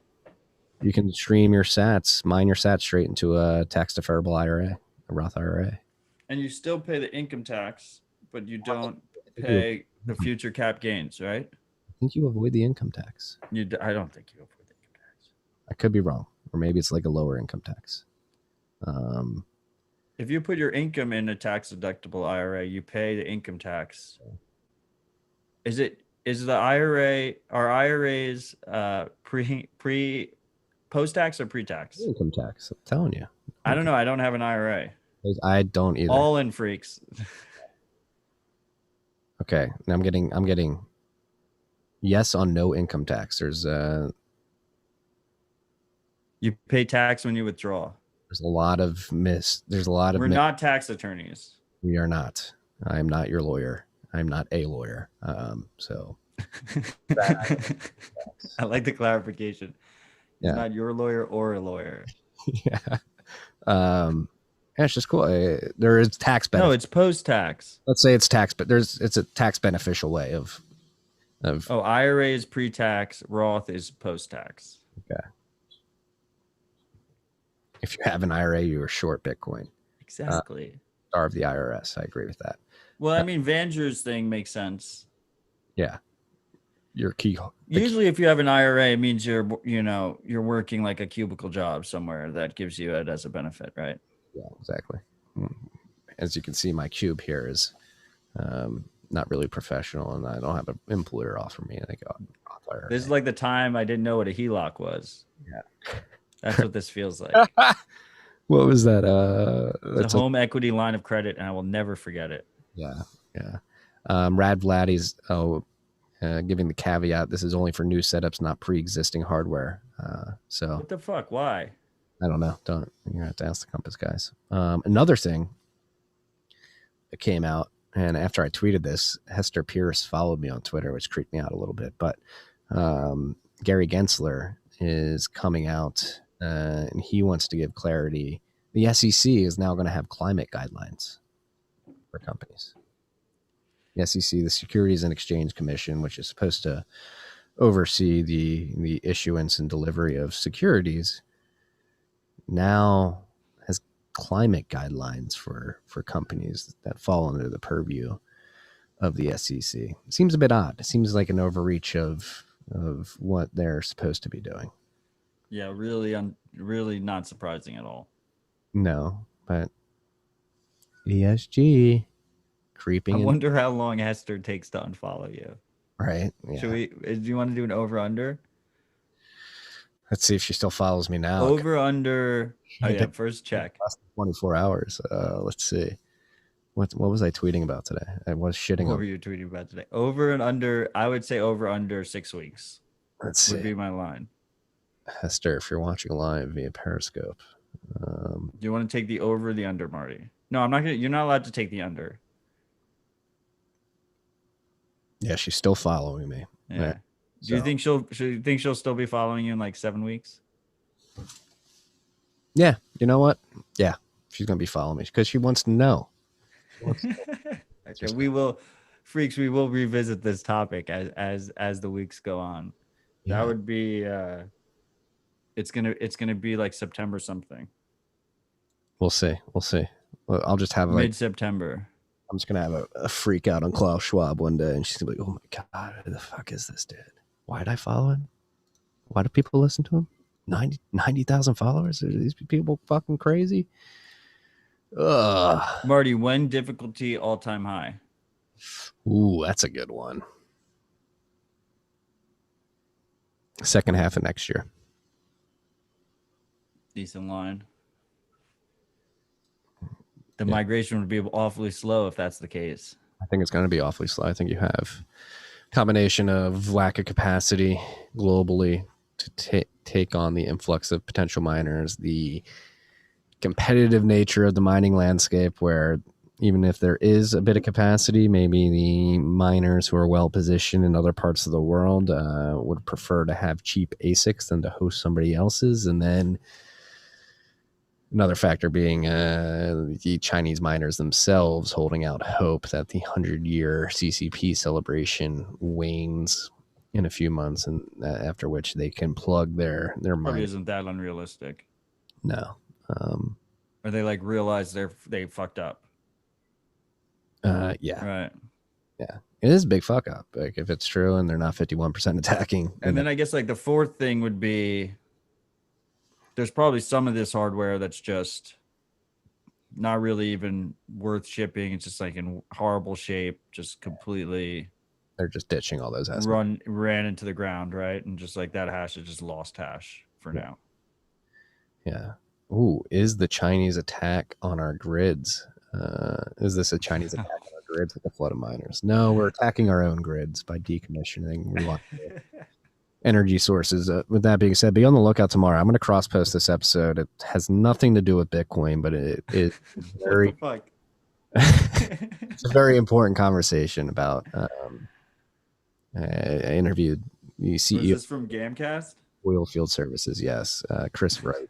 You can stream your sats, mine your sats straight into a tax-deferable IRA, a Roth IRA. And you still pay the income tax, but you don't pay the future cap gains, right? I think you avoid the income tax. I don't think you avoid the income tax. I could be wrong. Or maybe it's like a lower income tax. If you put your income in a tax-deductible IRA, you pay the income tax. Is the IRA, are IRAs post-tax or pre-tax? Income tax, I'm telling you. I don't know. I don't have an IRA. I don't either. All in, freaks. Okay, now I'm getting yes on no income tax. There's you pay tax when you withdraw. There's a lot of We're not tax attorneys. We are not. I am not your lawyer. I'm not a lawyer. So I like the clarification. Yeah. It's not your lawyer or a lawyer. Yeah. It's just cool. There is tax benefit. No, it's post-tax. Let's say it's tax, but it's a tax beneficial way of of IRA is pre-tax, Roth is post-tax. okay. If you have an IRA, you are short Bitcoin. Exactly. Starve the IRS. I agree with that. Well, I mean, Vanger's thing makes sense. Yeah. Your key. Usually, if you have an IRA, it means you're working like a cubicle job somewhere that gives you it as a benefit, right? Yeah, exactly. As you can see, my cube here is not really professional, and I don't have an employer offer me. I go, this is like the time I didn't know what a HELOC was. Yeah. That's what this feels like. What was that? It's a home equity line of credit, and I will never forget it. Yeah. Rad Vladdy's giving the caveat: this is only for new setups, not pre-existing hardware. So what the fuck? Why? I don't know. You're gonna have to ask the Compass guys. Another thing that came out, and after I tweeted this, Hester Pierce followed me on Twitter, which creeped me out a little bit. But Gary Gensler is coming out, and he wants to give clarity. The SEC is now going to have climate guidelines for companies. The SEC, the Securities and Exchange Commission, which is supposed to oversee the issuance and delivery of securities, now has climate guidelines for companies that fall under the purview of the SEC. It seems a bit odd. It seems like an overreach of what they're supposed to be doing. Yeah, really not surprising at all. No, but ESG creeping. I wonder how long Hester takes to unfollow you. Right. Yeah. Do you want to do an over under? Let's see if she still follows me now. Over under. Oh yeah, first check. 24 hours. Let's see. What was I tweeting about today? I was shitting. What were you tweeting about today? Over and under. I would say over under 6 weeks. Let's see. Would be my line. Hester, if you're watching live via Periscope, do you want to take the over or the under, Marty? No, I'm not gonna. You're not allowed to take the under. Yeah, she's still following me. Yeah. Right. Do you think she'll still be following you in like 7 weeks? Yeah. You know what? Yeah, she's gonna be following me because she wants to know. Okay, we will revisit this topic as the weeks go on. Yeah. That would be it's gonna be like September something. We'll see. I'll just have mid-September. I'm just gonna have a freak out on Klaus Schwab one day, and she's gonna be like, "Oh my god, who the fuck is this dude? Why did I follow him? Why do people listen to him? 90,000 followers? Are these people fucking crazy?" Ugh. Marty, when difficulty all-time high? Ooh, that's a good one. Second half of next year. Decent line. The migration would be awfully slow if that's the case. I think it's going to be awfully slow. I think you have a combination of lack of capacity globally to take on the influx of potential miners, the competitive nature of the mining landscape, where even if there is a bit of capacity, maybe the miners who are well positioned in other parts of the world would prefer to have cheap ASICs than to host somebody else's. And then another factor being the Chinese miners themselves holding out hope that the 100-year CCP celebration wanes in a few months, and after which they can plug their Probably isn't that unrealistic. No. Or they like realize they fucked up. Yeah. Right. Yeah. It is a big fuck up. Like if it's true and they're not 51% attacking. And then I guess like the fourth thing would be there's probably some of this hardware that's just not really even worth shipping. It's just like in horrible shape, just completely. They're just ditching all those assets. Ran into the ground, right? And just like that hash is just lost hash for now. Yeah. Ooh, is the Chinese attack on our grids? Is this a Chinese attack on our grids with the flood of miners? No, we're attacking our own grids by decommissioning. We want energy sources. With that being said, be on the lookout tomorrow. I'm going to cross post this episode. It has nothing to do with Bitcoin, but it is very. It's a very important conversation about. I interviewed the CEO. Was this from Gamcast? Oil Field Services, yes. Chris Wright.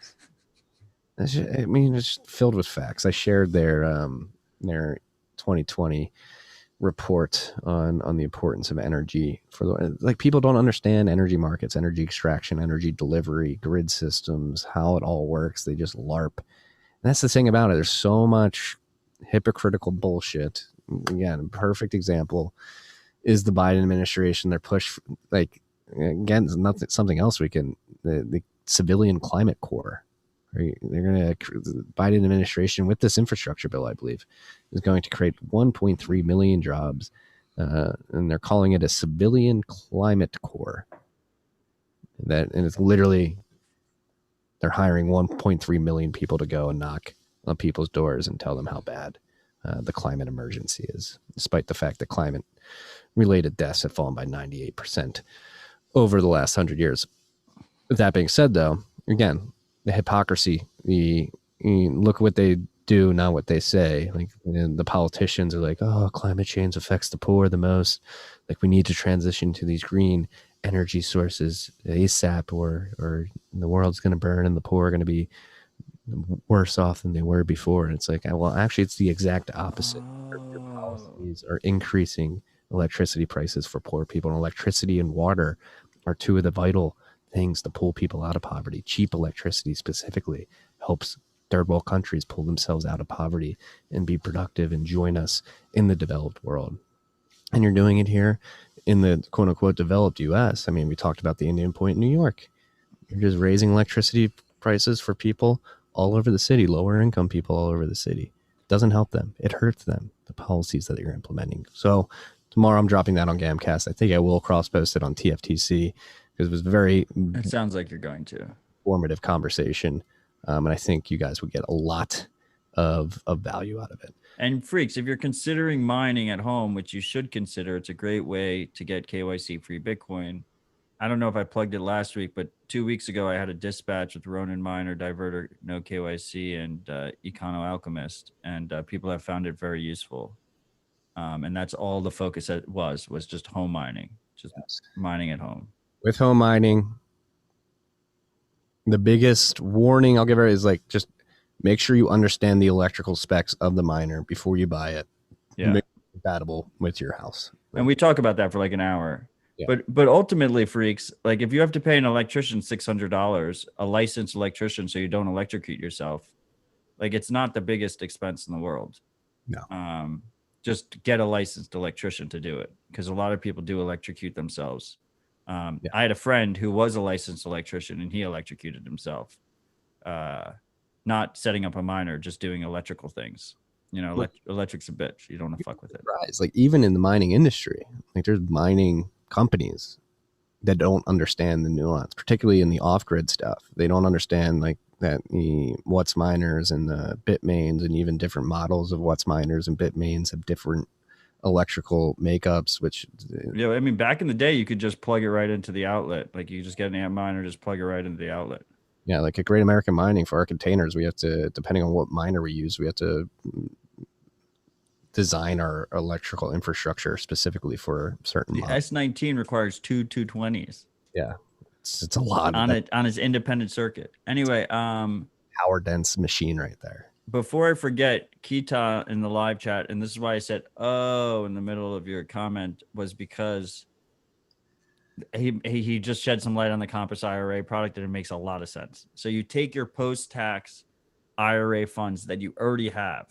I mean, it's filled with facts. I shared their 2020 report on the importance of energy for like people don't understand energy markets, energy extraction, energy delivery, grid systems, how it all works. They just LARP. And that's the thing about it. There's so much hypocritical bullshit. Again, perfect example is the Biden administration. They're push like again, nothing something else we can the civilian climate core. Right? They're going to the Biden administration with this infrastructure bill, I believe, is going to create 1.3 million jobs, and they're calling it a civilian climate corps. And it's literally they're hiring 1.3 million people to go and knock on people's doors and tell them how bad the climate emergency is, despite the fact that climate-related deaths have fallen by 98% over the last 100 years. That being said, though, again, the hypocrisy, look at what they do, not what they say. Like, and the politicians are like, oh, climate change affects the poor the most. Like, we need to transition to these green energy sources ASAP, or the world's going to burn and the poor are going to be worse off than they were before. And it's like, well, actually, it's the exact opposite. Your policies are increasing electricity prices for poor people, and electricity and water are two of the vital things to pull people out of poverty. Cheap electricity specifically helps third world countries pull themselves out of poverty and be productive and join us in the developed world. And you're doing it here in the quote unquote developed US. I mean, we talked about the Indian Point in New York. You're just raising electricity prices for people all over the city, lower income people all over the city. It doesn't help them. It hurts them, the policies that you're implementing. So tomorrow I'm dropping that on Gamcast. I think I will cross post it on TFTC, because it was It sounds like you're going to. Formative conversation. And I think you guys would get a lot of value out of it. And freaks, if you're considering mining at home, which you should consider, it's a great way to get KYC free Bitcoin. I don't know if I plugged it last week, but 2 weeks ago I had a dispatch with Ronin Miner, Diverter, No KYC, and Econo Alchemist, and people have found it very useful. And that's all the focus was just home mining, just mining at home. With home mining, the biggest warning I'll give her is like, just make sure you understand the electrical specs of the miner before you buy it. Yeah. Make it compatible with your house. And we talk about that for like an hour. Yeah. But ultimately, freaks, like if you have to pay an electrician $600, a licensed electrician, so you don't electrocute yourself, like it's not the biggest expense in the world. No. Just get a licensed electrician to do it, because a lot of people do electrocute themselves. I had a friend who was a licensed electrician and he electrocuted himself. Not setting up a miner, just doing electrical things. You know, electric's a bitch. You don't want to fuck with it. Like even in the mining industry, like there's mining companies that don't understand the nuance, particularly in the off-grid stuff. They don't understand like that the what's miners and the Bitmains and even different models of what's miners and Bitmains have different electrical makeups, which yeah, I mean, back in the day you could just plug it right into the outlet. Like you just get an amp miner, just plug it right into the outlet. Yeah, like at Great American Mining, for our containers, we have to, depending on what miner we use, we have to design our electrical infrastructure specifically for certain the models. S19 requires two 220s. Yeah, it's a lot on it on its independent circuit. Anyway, power dense machine right there. Before I forget, Kita in the live chat, and this is why I said "oh" in the middle of your comment, was because he just shed some light on the Compass IRA product, and it makes a lot of sense. So you take your post-tax IRA funds that you already have,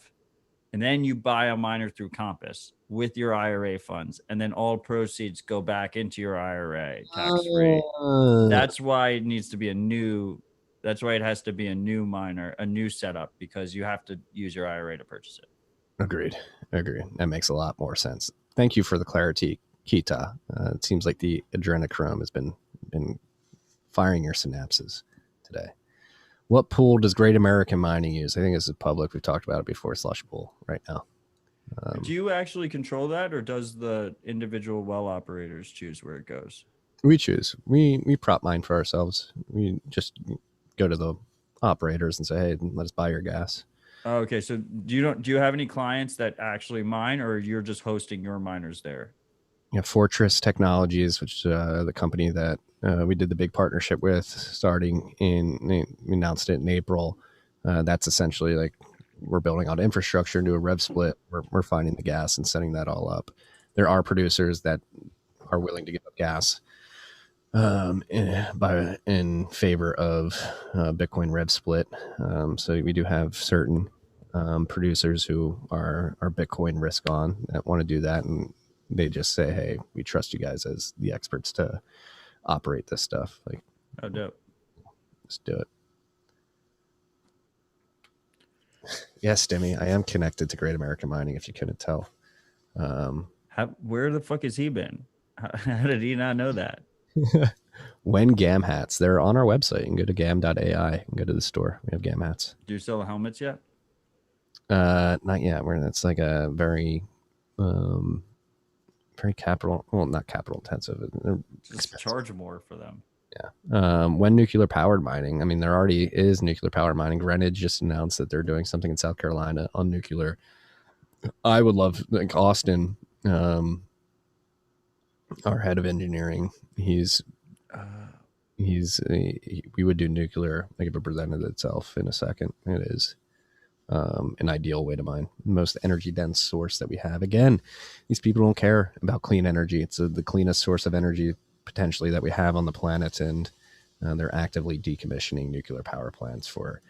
and then you buy a miner through Compass with your IRA funds, and then all proceeds go back into your IRA tax-free. That's why it needs to be a new. That's why it has to be a new miner, a new setup, because you have to use your IRA to purchase it. Agreed. That makes a lot more sense. Thank you for the clarity, Kita. It seems like the adrenochrome has been firing your synapses today. What pool does Great American Mining use? I think this is public. We've talked about it before. Slush pool right now. Do you actually control that, or does the individual well operators choose where it goes? We choose. We prop mine for ourselves. We just go to the operators and say, hey, let us buy your gas. Okay, so do you have any clients that actually mine, or you're just hosting your miners there? Yeah, Fortress Technologies, which is the company that we did the big partnership with, we announced it in April. That's essentially like we're building out infrastructure into a rev split. We're finding the gas and setting that all up. There are producers that are willing to give up gas in favor of Bitcoin rev split. So we do have certain producers who are Bitcoin risk on that want to do that, and they just say, "Hey, we trust you guys as the experts to operate this stuff. Like, Oh, dope. Let's do it." Yes, Stimmy, I am connected to Great American Mining. If you couldn't tell, Where the fuck has he been? How did he not know that? when GAM hats, they're on our website. You can go to gam.ai and go to the store. We have GAM hats. Do you sell the helmets yet? Not yet. It's like a very very not capital intensive. They're Just expensive. charge more for them. Yeah. When nuclear powered mining, I mean, there already is nuclear powered mining. Greenwich just announced that they're doing something in South Carolina on nuclear. I would love, like, Austin, our head of engineering. We would do nuclear, like, if it presented itself in a second. It is an ideal way to mine. Most energy dense source that we have. Again, these people don't care about clean energy. It's the cleanest source of energy potentially that we have on the planet, and they're actively decommissioning nuclear power plants for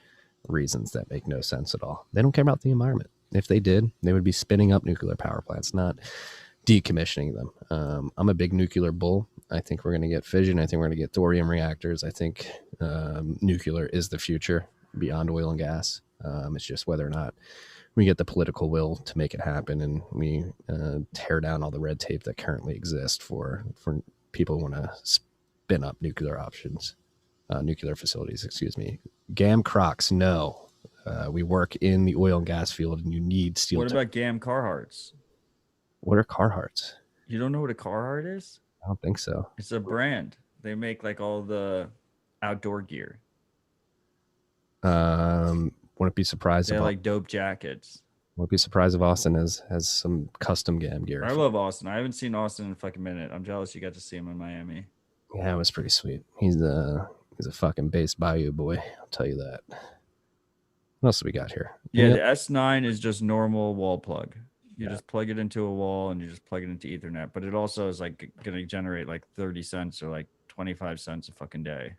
reasons that make no sense at all. They don't care about the environment. If they did, they would be spinning up nuclear power plants, not decommissioning them. I'm a big nuclear bull. I think we're going to get fission. I think we're going to get thorium reactors. I think nuclear is the future beyond oil and gas. It's just whether or not we get the political will to make it happen, and we tear down all the red tape that currently exists for people who want to spin up nuclear facilities. Excuse me. GAM Crocs, no. We work in the oil and gas field, and you need steel. What about GAM Carhartts? What are Carhartts? You don't know what a Carhartt is? I don't think so. It's a brand. They make like all the outdoor gear. Wouldn't be surprised. They're like dope jackets. Wouldn't be surprised if Austin has some custom GAM gear. I love Austin. I haven't seen Austin in a fucking minute. I'm jealous you got to see him in Miami. Yeah, it was pretty sweet. He's a fucking based Bayou boy. I'll tell you that. What else do we got here? Yeah, the S9 is just normal wall plug. You just plug it into a wall and you just plug it into Ethernet. But it also is like going to generate like 30 cents or like 25 cents a fucking day.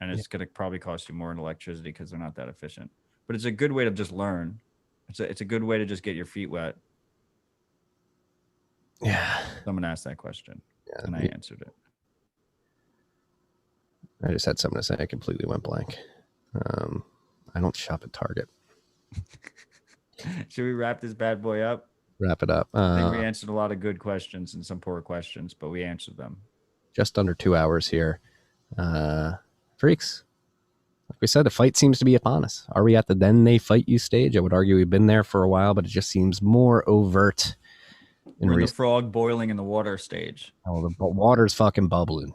And it's going to probably cost you more in electricity because they're not that efficient. But it's a good way to just learn. It's a good way to just get your feet wet. Yeah. Someone asked that question, and I answered it. I just had something to say. I completely went blank. I don't shop at Target. Should we wrap this bad boy up? Wrap it up. I think we answered a lot of good questions and some poor questions, but we answered them. Just under 2 hours here. Freaks. Like we said, the fight seems to be upon us. Are we at the then they fight you stage? I would argue we've been there for a while, but it just seems more overt. We're in the frog boiling in the water stage. Oh, the water's fucking bubbling.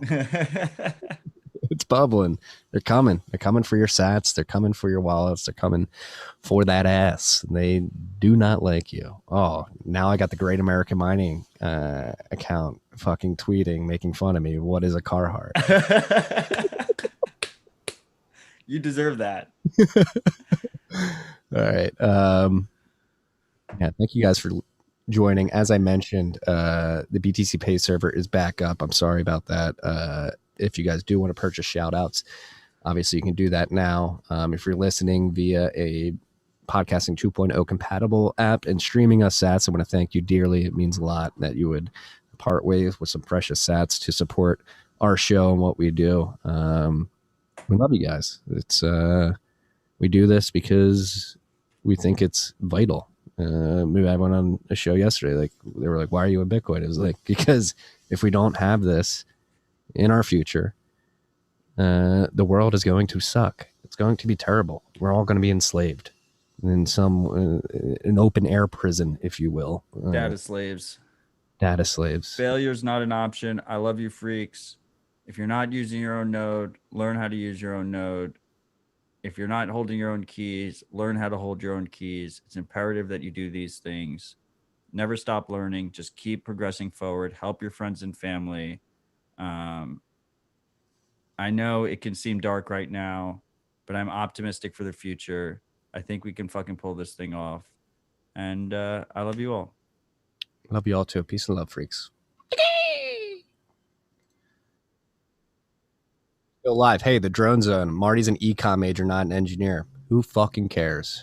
It's bubbling. They're coming. They're coming for your sats. They're coming for your wallets. They're coming for that ass. They do not like you. Oh, now I got the Great American Mining account fucking tweeting, making fun of me. What is a Carhartt? You deserve that. All right. Yeah, thank you guys for joining. As I mentioned, the BTC Pay server is back up. I'm sorry about that. If you guys do want to purchase shout outs, obviously you can do that now. If you're listening via a podcasting 2.0 compatible app and streaming us sats, I want to thank you dearly. It means a lot that you would part ways with some precious sats to support our show and what we do. We love you guys. It's we do this because we think it's vital. Maybe I went on a show yesterday. Like they were like, "Why are you in Bitcoin?" It was like, because if we don't have this in our future, the world is going to suck. It's going to be terrible. We're all going to be enslaved in some an open air prison, if you will. Data slaves. Data slaves. Failure's not an option. I love you, freaks. If you're not using your own node, learn how to use your own node. If you're not holding your own keys, learn how to hold your own keys. It's imperative that you do these things. Never stop learning. Just keep progressing forward. Help your friends and family. I know it can seem dark right now, but I'm optimistic for the future. I think we can fucking pull this thing off. And I love you all. Love you all too. Peace and love, freaks. Go live. Hey, the drone zone. Marty's an econ major, not an engineer. Who fucking cares?